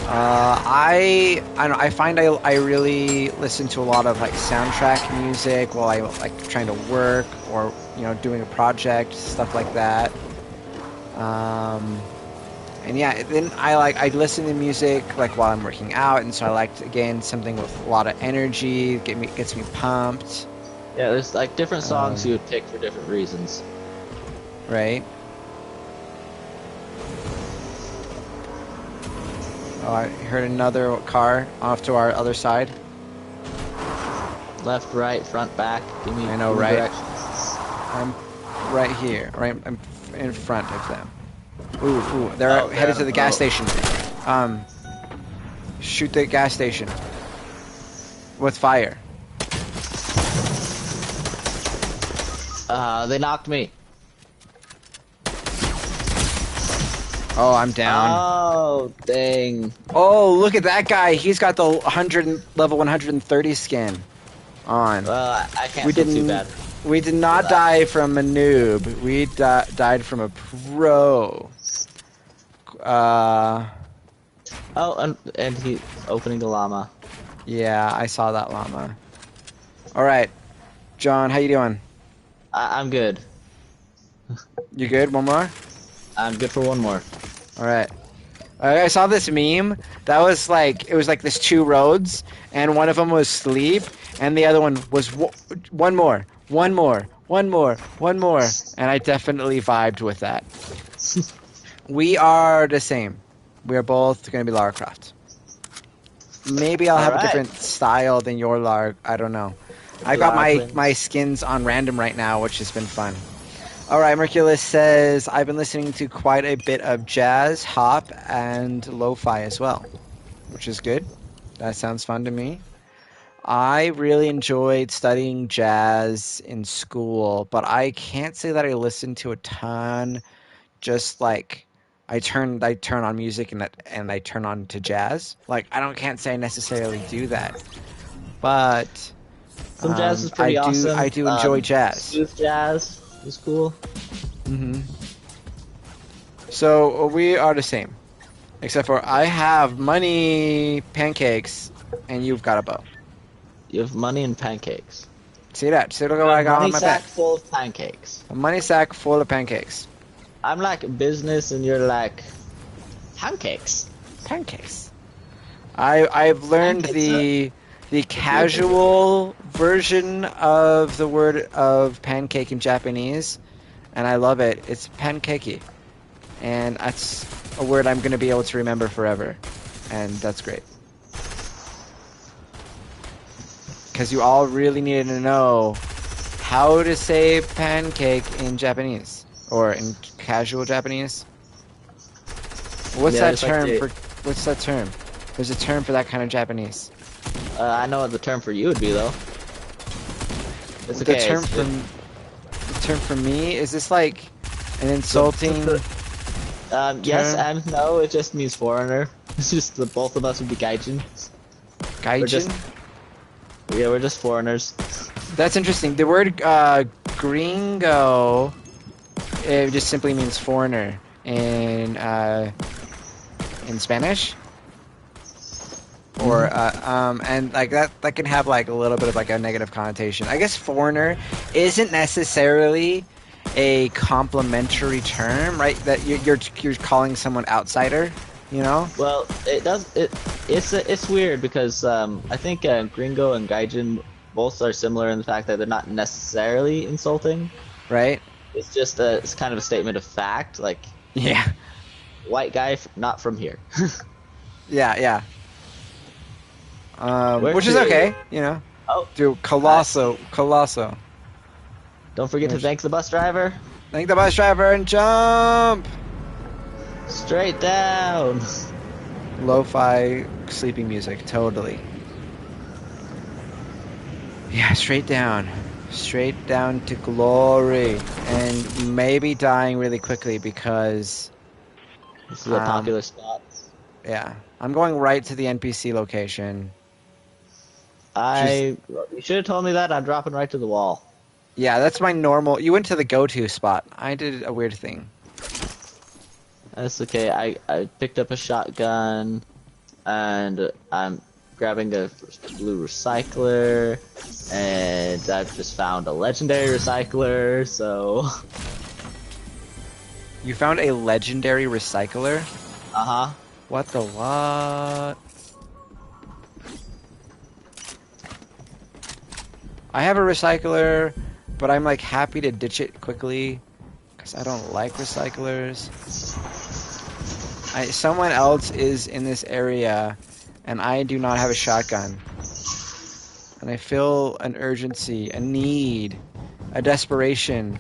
I find I really listen to a lot of like soundtrack music while I like trying to work or doing a project, stuff like that. And yeah, then I listen to music like while I'm working out, and so I like again something with a lot of energy, gets me pumped, Yeah, there's like different songs um, you would pick for different reasons. right? Oh, I heard another car off to our other side. Left, right, front, back. Give me, I know, give me right? directions. I'm right here, right? I'm in front of them. Ooh, they're Oh, they're headed on to a the gas boat. station. Shoot the gas station with fire. They knocked me. Oh, I'm down. Oh, dang. Oh, look at that guy. He's got the level 130 skin on. Well, I can't We feel too didn't. bad We did for not that. die from a noob. We died from a pro. Oh, and he opening the llama. Yeah, I saw that llama. All right, John, how you doing? I'm good. You good? One more? I'm good for one more. All right. I saw this meme that was like, it was like this two roads, and one of them was sleep, and the other one was one more, one more, one more, one more, and I definitely vibed with that. We are the same. We are both going to be Lara Croft. Maybe I'll All have a right. different style than your Lara. I don't know. I got Lara my twins. skins on random right now, which has been fun. All right, Merculus says I've been listening to quite a bit of jazz, hop, and lo-fi as well, which is good. That sounds fun to me. I really enjoyed studying jazz in school, but I can't say that I listened to a ton. Just like I turn on music and I turn on to jazz. Like I don't can't say I necessarily do that, but Some jazz is pretty I awesome. do enjoy jazz. Smooth jazz is cool. hmm So we are the same, except for I have money pancakes and you've got a bow. You have money and pancakes. See that? See look at You what have I a got on money my sack back. full of pancakes. A money sack full of pancakes. I'm like business, and you're like pancakes. Pancakes. I've learned Pancakes, huh? the If you would. casual version of the word of pancake in Japanese, and I love it. It's pankeki, and that's a word I'm going to be able to remember forever, and that's great. Because you all really needed to know how to say pancake in Japanese or in casual Japanese. What's Yeah, that just like term the. for? What's that term? There's a term for that kind of Japanese. I know what the term for you would be though. It's The okay. term It's for it, the term for me is this like an insulting yes term? and no. It just means foreigner. It's just the both of us would be gaijin. We're Gaijin? just yeah, we're just foreigners. That's interesting. The word gringo, it just simply means foreigner in Spanish. Or Hmm. and like that can have like a little bit of like a negative connotation. I guess foreigner isn't necessarily a complimentary term, right? That you're calling someone outsider, you know, Well, it does. It's weird because I think gringo and gaijin both are similar in the fact that they're not necessarily insulting. right? It's just it's kind of a statement of fact, like Yeah, white guy not from here. yeah, yeah. Where Which is to? okay, you know. Oh, Do I see. Colosso. Don't forget to There's thank the bus driver. thank the bus driver and jump. Straight down. Lo-fi sleeping music, totally. Yeah, straight down to glory, and maybe dying really quickly because, This is a um, popular spot. yeah, I'm going right to the NPC location. Just You should have told me that. I'm dropping right to the wall. yeah, that's my normal. You went to the go-to spot. I did a weird thing. That's okay. I picked up a shotgun, and I'm grabbing a blue recycler, and I've just found a legendary recycler. So, You found a legendary recycler. uh huh. What the what? I have a recycler, but I'm like happy to ditch it quickly because I don't like recyclers. Someone else is in this area, and I do not have a shotgun. And I feel an urgency, a need, a desperation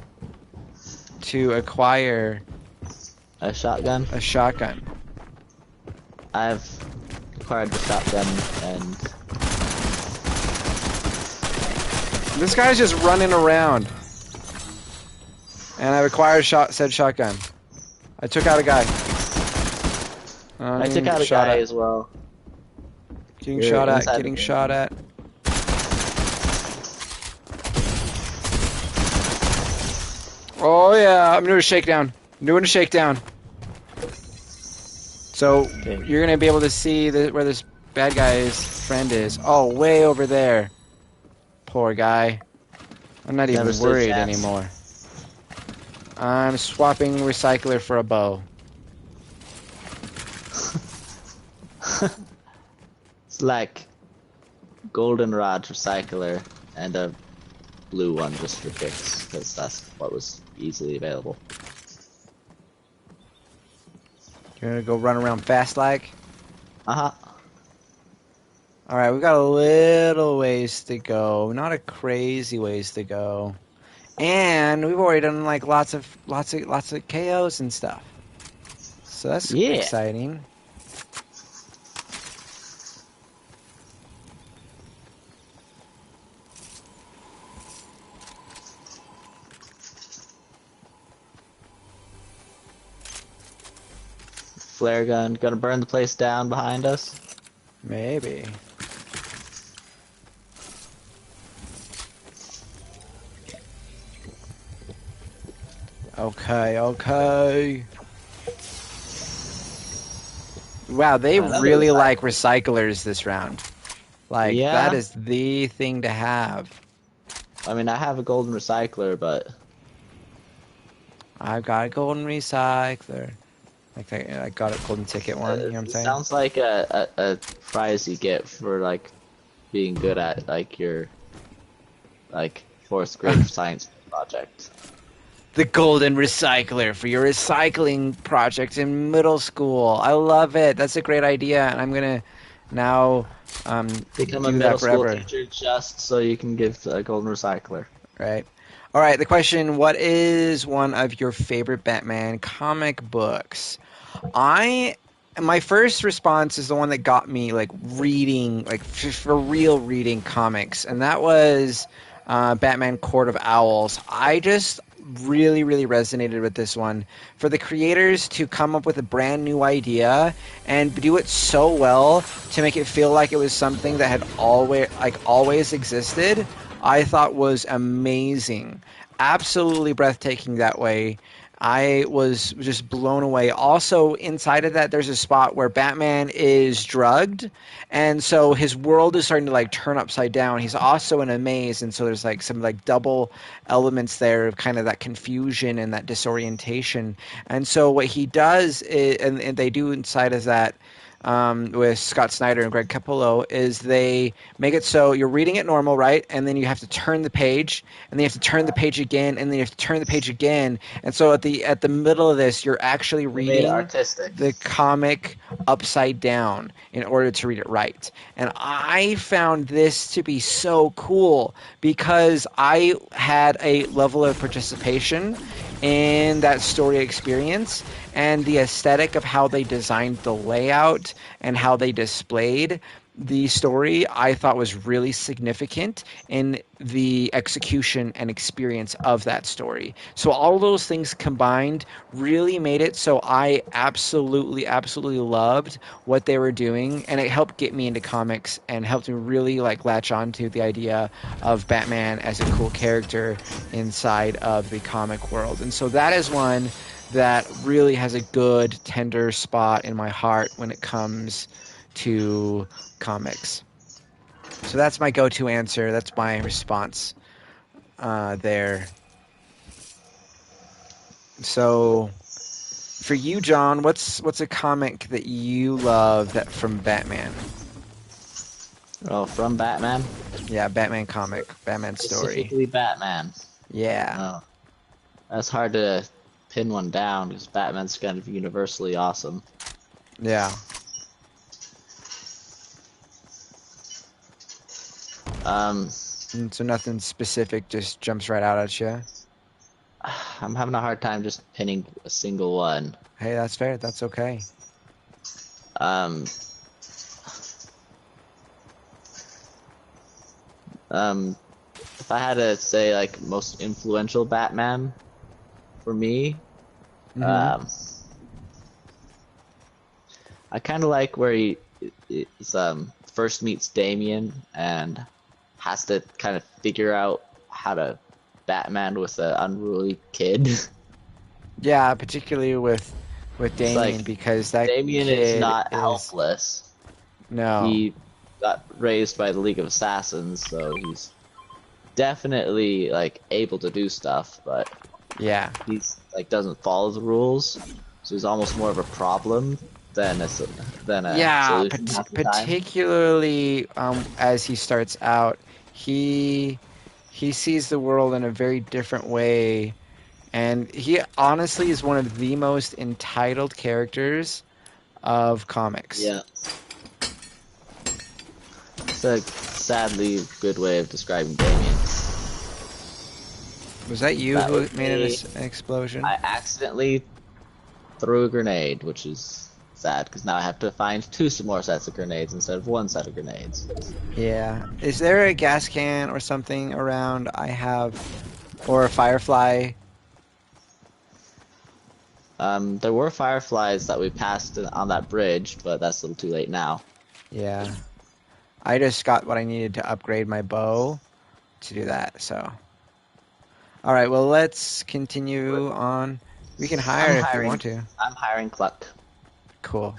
to acquire A shotgun. a shotgun. I've acquired the shotgun, and This guy's just running around, and I've acquired said shotgun. I took out a guy. I'm I took getting out a shot guy at. as well. Getting You're shot at. inside the Getting building. shot at. Oh yeah, I'm doing a shakedown. I'm doing a shakedown. So Okay. you're gonna be able to see where this bad guy's friend is. Oh, way over there. Poor guy. I'm not Never even stood a worried chance. anymore. I'm swapping recycler for a bow. It's like goldenrod recycler and a blue one just for kicks, because that's what was easily available. You're gonna go run around fast like? Uh-huh. Alright, we got a little ways to go. Not a crazy ways to go. And we've already done like lots of KOs and stuff. So that's Yeah. exciting. Flare gun. Gonna burn the place down behind us. Maybe. Okay, okay. Wow, they Another really recycler. like recyclers this round. Like, that Yeah. is the thing to have. I mean, I have a golden recycler, but I've got a golden recycler. Like, I got a golden ticket one, you know what I'm it saying? sounds like a prize you get for like being good at like your like fourth grade science project. The golden recycler for your recycling project in middle school. I love it. That's a great idea, and I'm gonna now Become a do that middle school forever. teacher just so you can give a golden recycler. Right. All right. The question: what is one of your favorite Batman comic books? I My first response is the one that got me like reading, like for real reading comics, and that was Batman Court of Owls. I just really resonated with this one. For the creators to come up with a brand new idea and do it so well to make it feel like it was something that had always existed, I thought was amazing. Absolutely breathtaking that way. I was just blown away. Also, inside of that, there's a spot where Batman is drugged, and so his world is starting to like turn upside down. He's also in a maze, and so there's like some like double elements there of kind of that confusion and that disorientation. And so what he does is, and they do inside of that with Scott Snyder and Greg Capullo, is they make it so you're reading it normal, right? And then you have to turn the page, and then you have to turn the page again, and then you have to turn the page again. And so at the middle of this, you're actually They made it reading artistic. the comic upside down in order to read it right. And I found this to be so cool because I had a level of participation in that story experience, and the aesthetic of how they designed the layout and how they displayed the story I thought was really significant in the execution and experience of that story. So all those things combined really made it so I absolutely loved what they were doing, and it helped get me into comics and helped me really like latch onto the idea of Batman as a cool character inside of the comic world. And so that is one that really has a good tender spot in my heart when it comes to comics. So that's my go-to answer. That's my response there. So for you, John, what's a comic that you love that from Batman? Oh, from Batman? Yeah, Batman comic, Batman story. Specifically Batman. Yeah, Oh, that's hard to pin one down because Batman's kind of universally awesome. yeah. Um, And so nothing specific just jumps right out at you. I'm having a hard time just pinning a single one. Hey, that's fair. That's okay. Um, if I had to say like most influential Batman for me, Mm-hmm. um, I kind of like where he is first meets Damien and has to kind of figure out how to Batman with an unruly kid. Yeah, particularly with It's Damien like because that Damien is kid not is helpless. no. He got raised by the League of Assassins, so he's definitely like able to do stuff, but Yeah. he's like doesn't follow the rules, so he's almost more of a problem than a Yeah, solution half the time. particularly as he starts out, he he sees the world in a very different way, and he honestly is one of the most entitled characters of comics. Yeah, it's a sadly good way of describing Damien. Was that you That who was made me. an explosion? I accidentally threw a grenade, which is sad because now I have to find two more sets of grenades instead of one set of grenades. Yeah. Is there a gas can or something around? I have, or a firefly. There were fireflies that we passed on that bridge, but that's a little too late now. Yeah. I just got what I needed to upgrade my bow to do that. So, all right. Well, let's continue on. We can I'm hire if you hiring. want to. I'm hiring Cluck. Cool.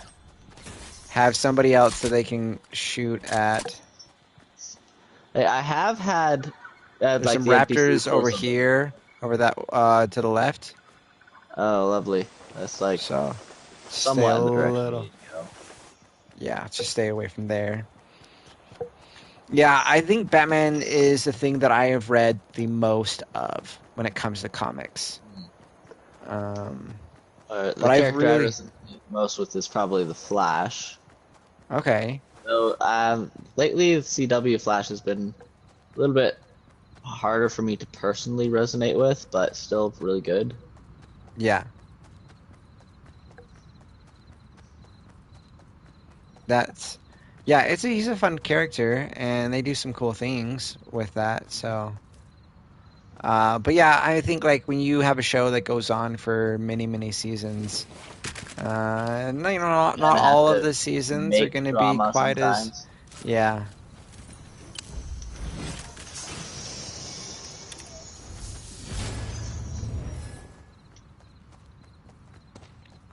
Have somebody else so they can shoot at. Hey, I have had There's like some the NPC raptors pull over something. here, over that to the left. Oh, lovely. That's like So, stay somewhat a in the direction we little. need to go. Yeah, just stay away from there. Yeah, I think Batman is the thing that I have read the most of when it comes to comics. Um, The but I've character I really resonate most with is probably the Flash. okay. So lately, the CW Flash has been a little bit harder for me to personally resonate with, but still really good. Yeah, that's yeah. He's a fun character, and they do some cool things with that. So, but yeah, I think like when you have a show that goes on for many seasons, no, You not kind of have all of to the seasons are make going to be drama quite as sometimes. yeah.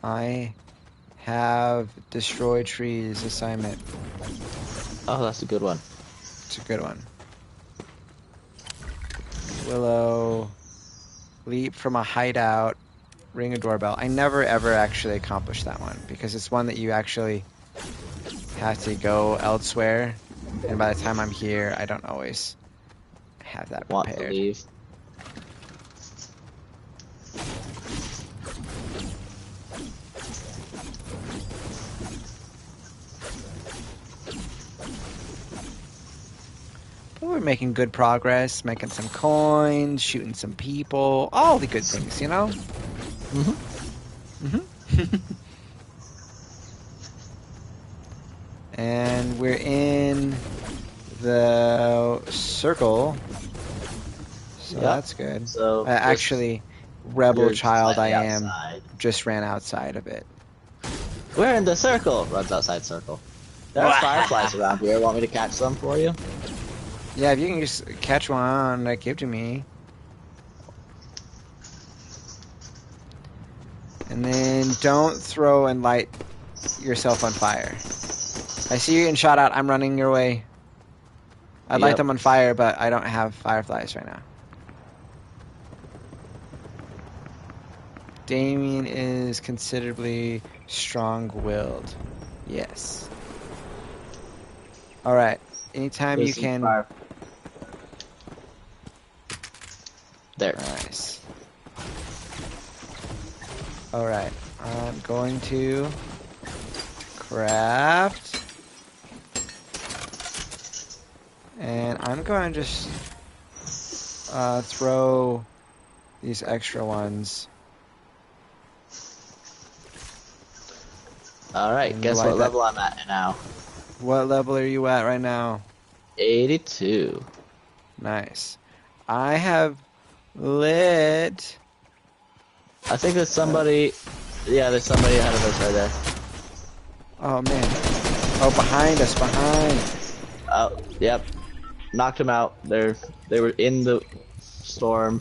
I have destroy trees assignment. Oh, that's a good one. It's a good one. Willow, leap from a hideout, ring a doorbell. I never ever actually accomplished that one because it's one that you actually have to go elsewhere, and by the time I'm here, I don't always have that Want to prepared. leave? But we're making good progress, making some coins, shooting some people, all the good things, you know? hmm And we're in the circle, so Yep. that's good. So Actually, rebel you're child I slightly am, outside. just ran outside of it. We're in the circle. Runs outside circle. There are fireflies around here. Want me to catch some for you? Yeah, if you can just catch one, like, give to me. And then don't throw and light yourself on fire. I see you getting shot at. I'm running your way. I'd light Yep. them on fire, but I don't have fireflies right now. Damien is considerably strong-willed. Yes. All right. Anytime you There's some can. fire. There. Nice. All right. I'm going to craft. And I'm going to just throw these extra ones. Alright, And guess light what that. level I'm at now? What level are you at right now? 82. Nice. I have lit. I think there's somebody... Yeah, there's somebody ahead of us right there. Oh man. Oh, behind us, behind. Oh, yep. Knocked him out. They were in the storm.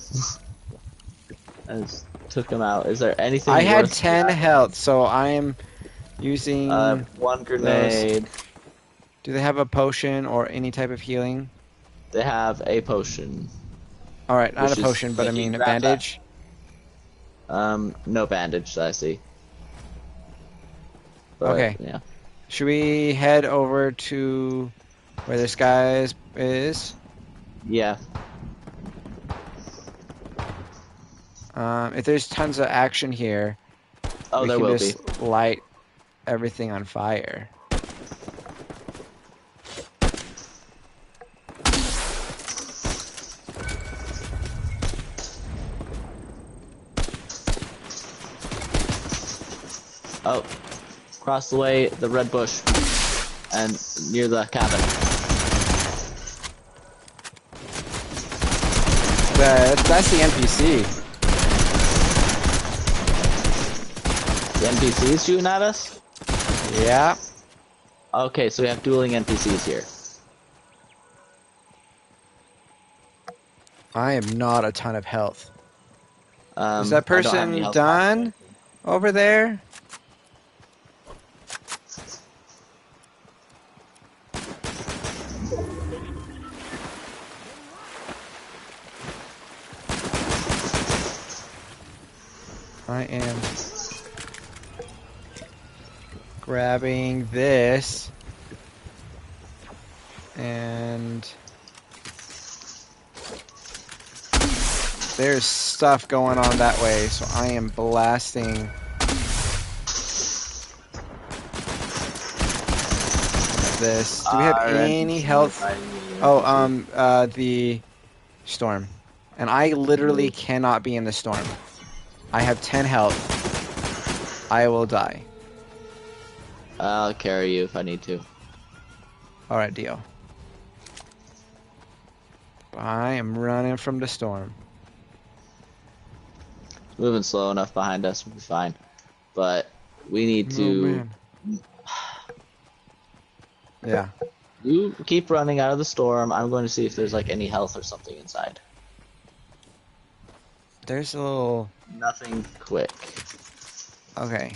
And just took him out. Is there anything I had worth 10 grabbing? health, so I am using One those. grenade. Do they have a potion or any type of healing? They have a potion. All right, not a Which is... potion, but I If you mean a grab that... bandage. No bandage that I see. but Okay. yeah. Should we head over to where this guy is? Yeah. If there's tons of action here, Oh, we there can will be. just light everything on fire. Oh, across the way, the red bush, and near the cabin. That's the NPC. The NPCs shooting at us? Yeah. Okay, so we have dueling NPCs here. I am not a ton of health. Is that I don't have any person health packs or done anything. over there? I am grabbing this and there's stuff going on that way, so I am blasting this. Do we have Our any NPC is health? fighting the NPC. Oh, the storm. And I literally Ooh. cannot be in the storm. I have 10 health. I will die. I'll carry you if I need to. Alright, deal. I am running from the storm. Moving slow enough behind us, we'll be fine. But we need Oh, to. man. Yeah. You keep running out of the storm. I'm going to see if there's like any health or something inside. There's a little... Nothing quick. Okay.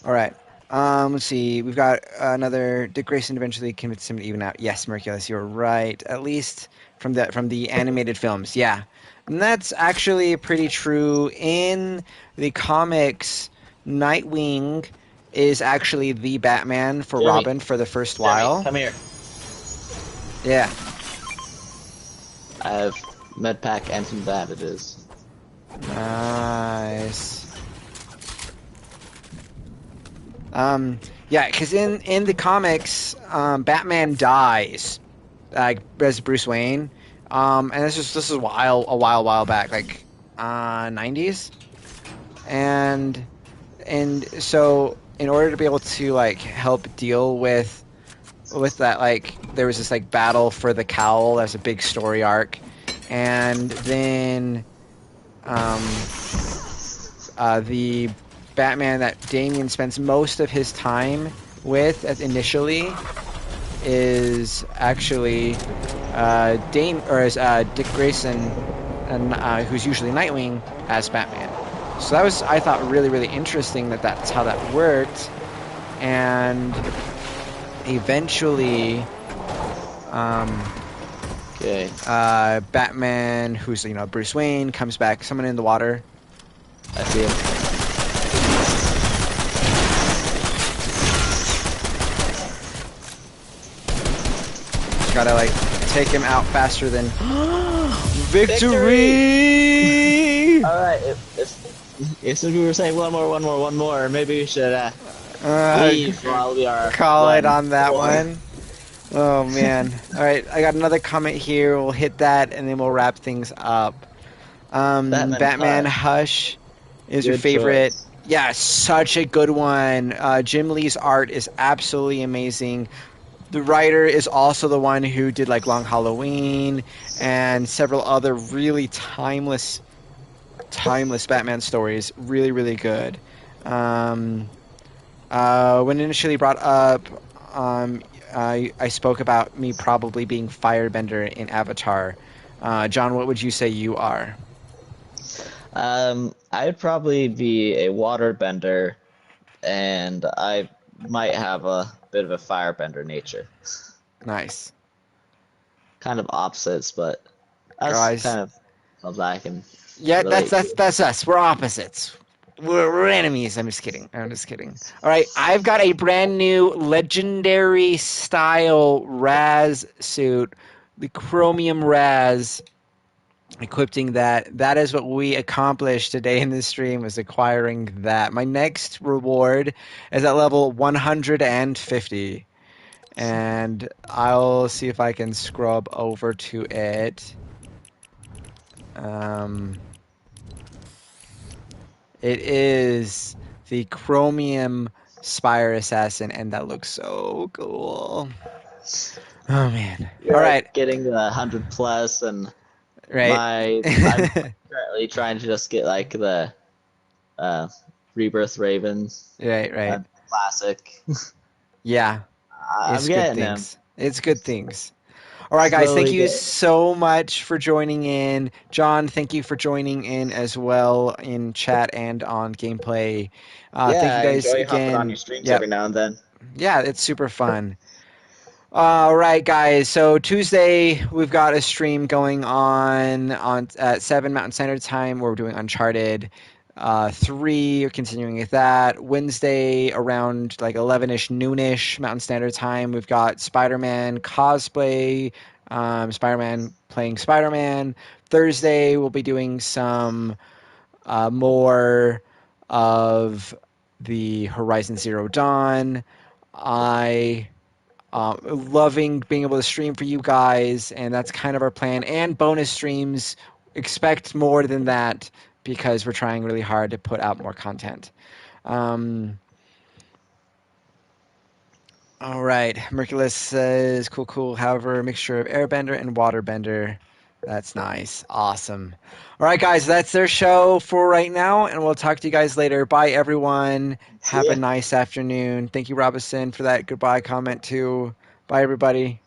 Alright. Let's see. We've got another... Dick Grayson eventually convinced him to even out. Yes, Merculus, you're right. At least from the animated films. Yeah. And that's actually pretty true. In the comics, Nightwing is actually the Batman for Jimmy, Robin for the first Jimmy, while. come here. Yeah. I have med pack and some bandages. Nice. Yeah, because in the comics, Batman dies, like as Bruce Wayne, and this is a while back, like 90s, and so in order to be able to like help deal with that, like there was this like battle for the cowl. That's a big story arc, and then the Batman that Damian spends most of his time with initially is actually Dick Grayson, and who's usually Nightwing as Batman. So that was, I thought, really interesting that's how that worked, and eventually, Okay. Batman, who's Bruce Wayne, comes back. Someone in the water. I see him. Gotta like take him out faster than victory. Alright, if we were saying one more, maybe we should leave while we are Call it on that 1-4. one. Oh man. Alright, I got another comment here. We'll hit that and then we'll wrap things up. Batman Hush is your Good favorite. choice. Yeah, such a good one. Jim Lee's art is absolutely amazing. The writer is also the one who did like Long Halloween and several other really timeless Batman stories. Really good. When initially brought up, I spoke about me probably being Firebender in Avatar. John, what would you say you are? I'd probably be a waterbender, and I might have a bit of a firebender nature. Nice. Kind of opposites, but that's Guys. kind of something I can Yeah, relate to. that's us. We're opposites. we're enemies. I'm just kidding. I'm just kidding. All right, I've got a brand new legendary style Raz suit, the Chromium Raz. Equipping that. That is what we accomplished today in this stream, was acquiring that. My next reward is at level 150. And I'll see if I can scrub over to it. Um, it is the Chromium Spire Assassin, and that looks so cool. Oh man! All You're right, getting the 100 plus, and right, I'm currently trying to just get like the uh, Rebirth Ravens, right, right. classic. Yeah, I'm it's good getting them. things. It's good things. All right, guys, thank Slowly you getting. so much for joining in. John, thank you for joining in as well in chat and on gameplay. Thank Yeah, you I guys enjoy hopping on your again. streams Yep. every now and then. Yeah, it's super fun. All right, guys. So Tuesday we've got a stream going on at 7 Mountain Standard Time where we're doing Uncharted 3. We're continuing with that. Wednesday around like 11ish noonish Mountain Standard Time, we've got Spider-Man cosplay. Spider-Man playing Spider-Man. Thursday we'll be doing some more of the Horizon Zero Dawn. I loving being able to stream for you guys, and that's kind of our plan. And bonus streams. Expect more than that because we're trying really hard to put out more content. Um, all right. Merculus says, cool, cool. However, a mixture of airbender and waterbender. That's nice. Awesome. All right, guys, that's their show for right now, and we'll talk to you guys later. Bye, everyone. See Have a ya. nice afternoon. Thank you, Robinson, for that goodbye comment, too. Bye, everybody.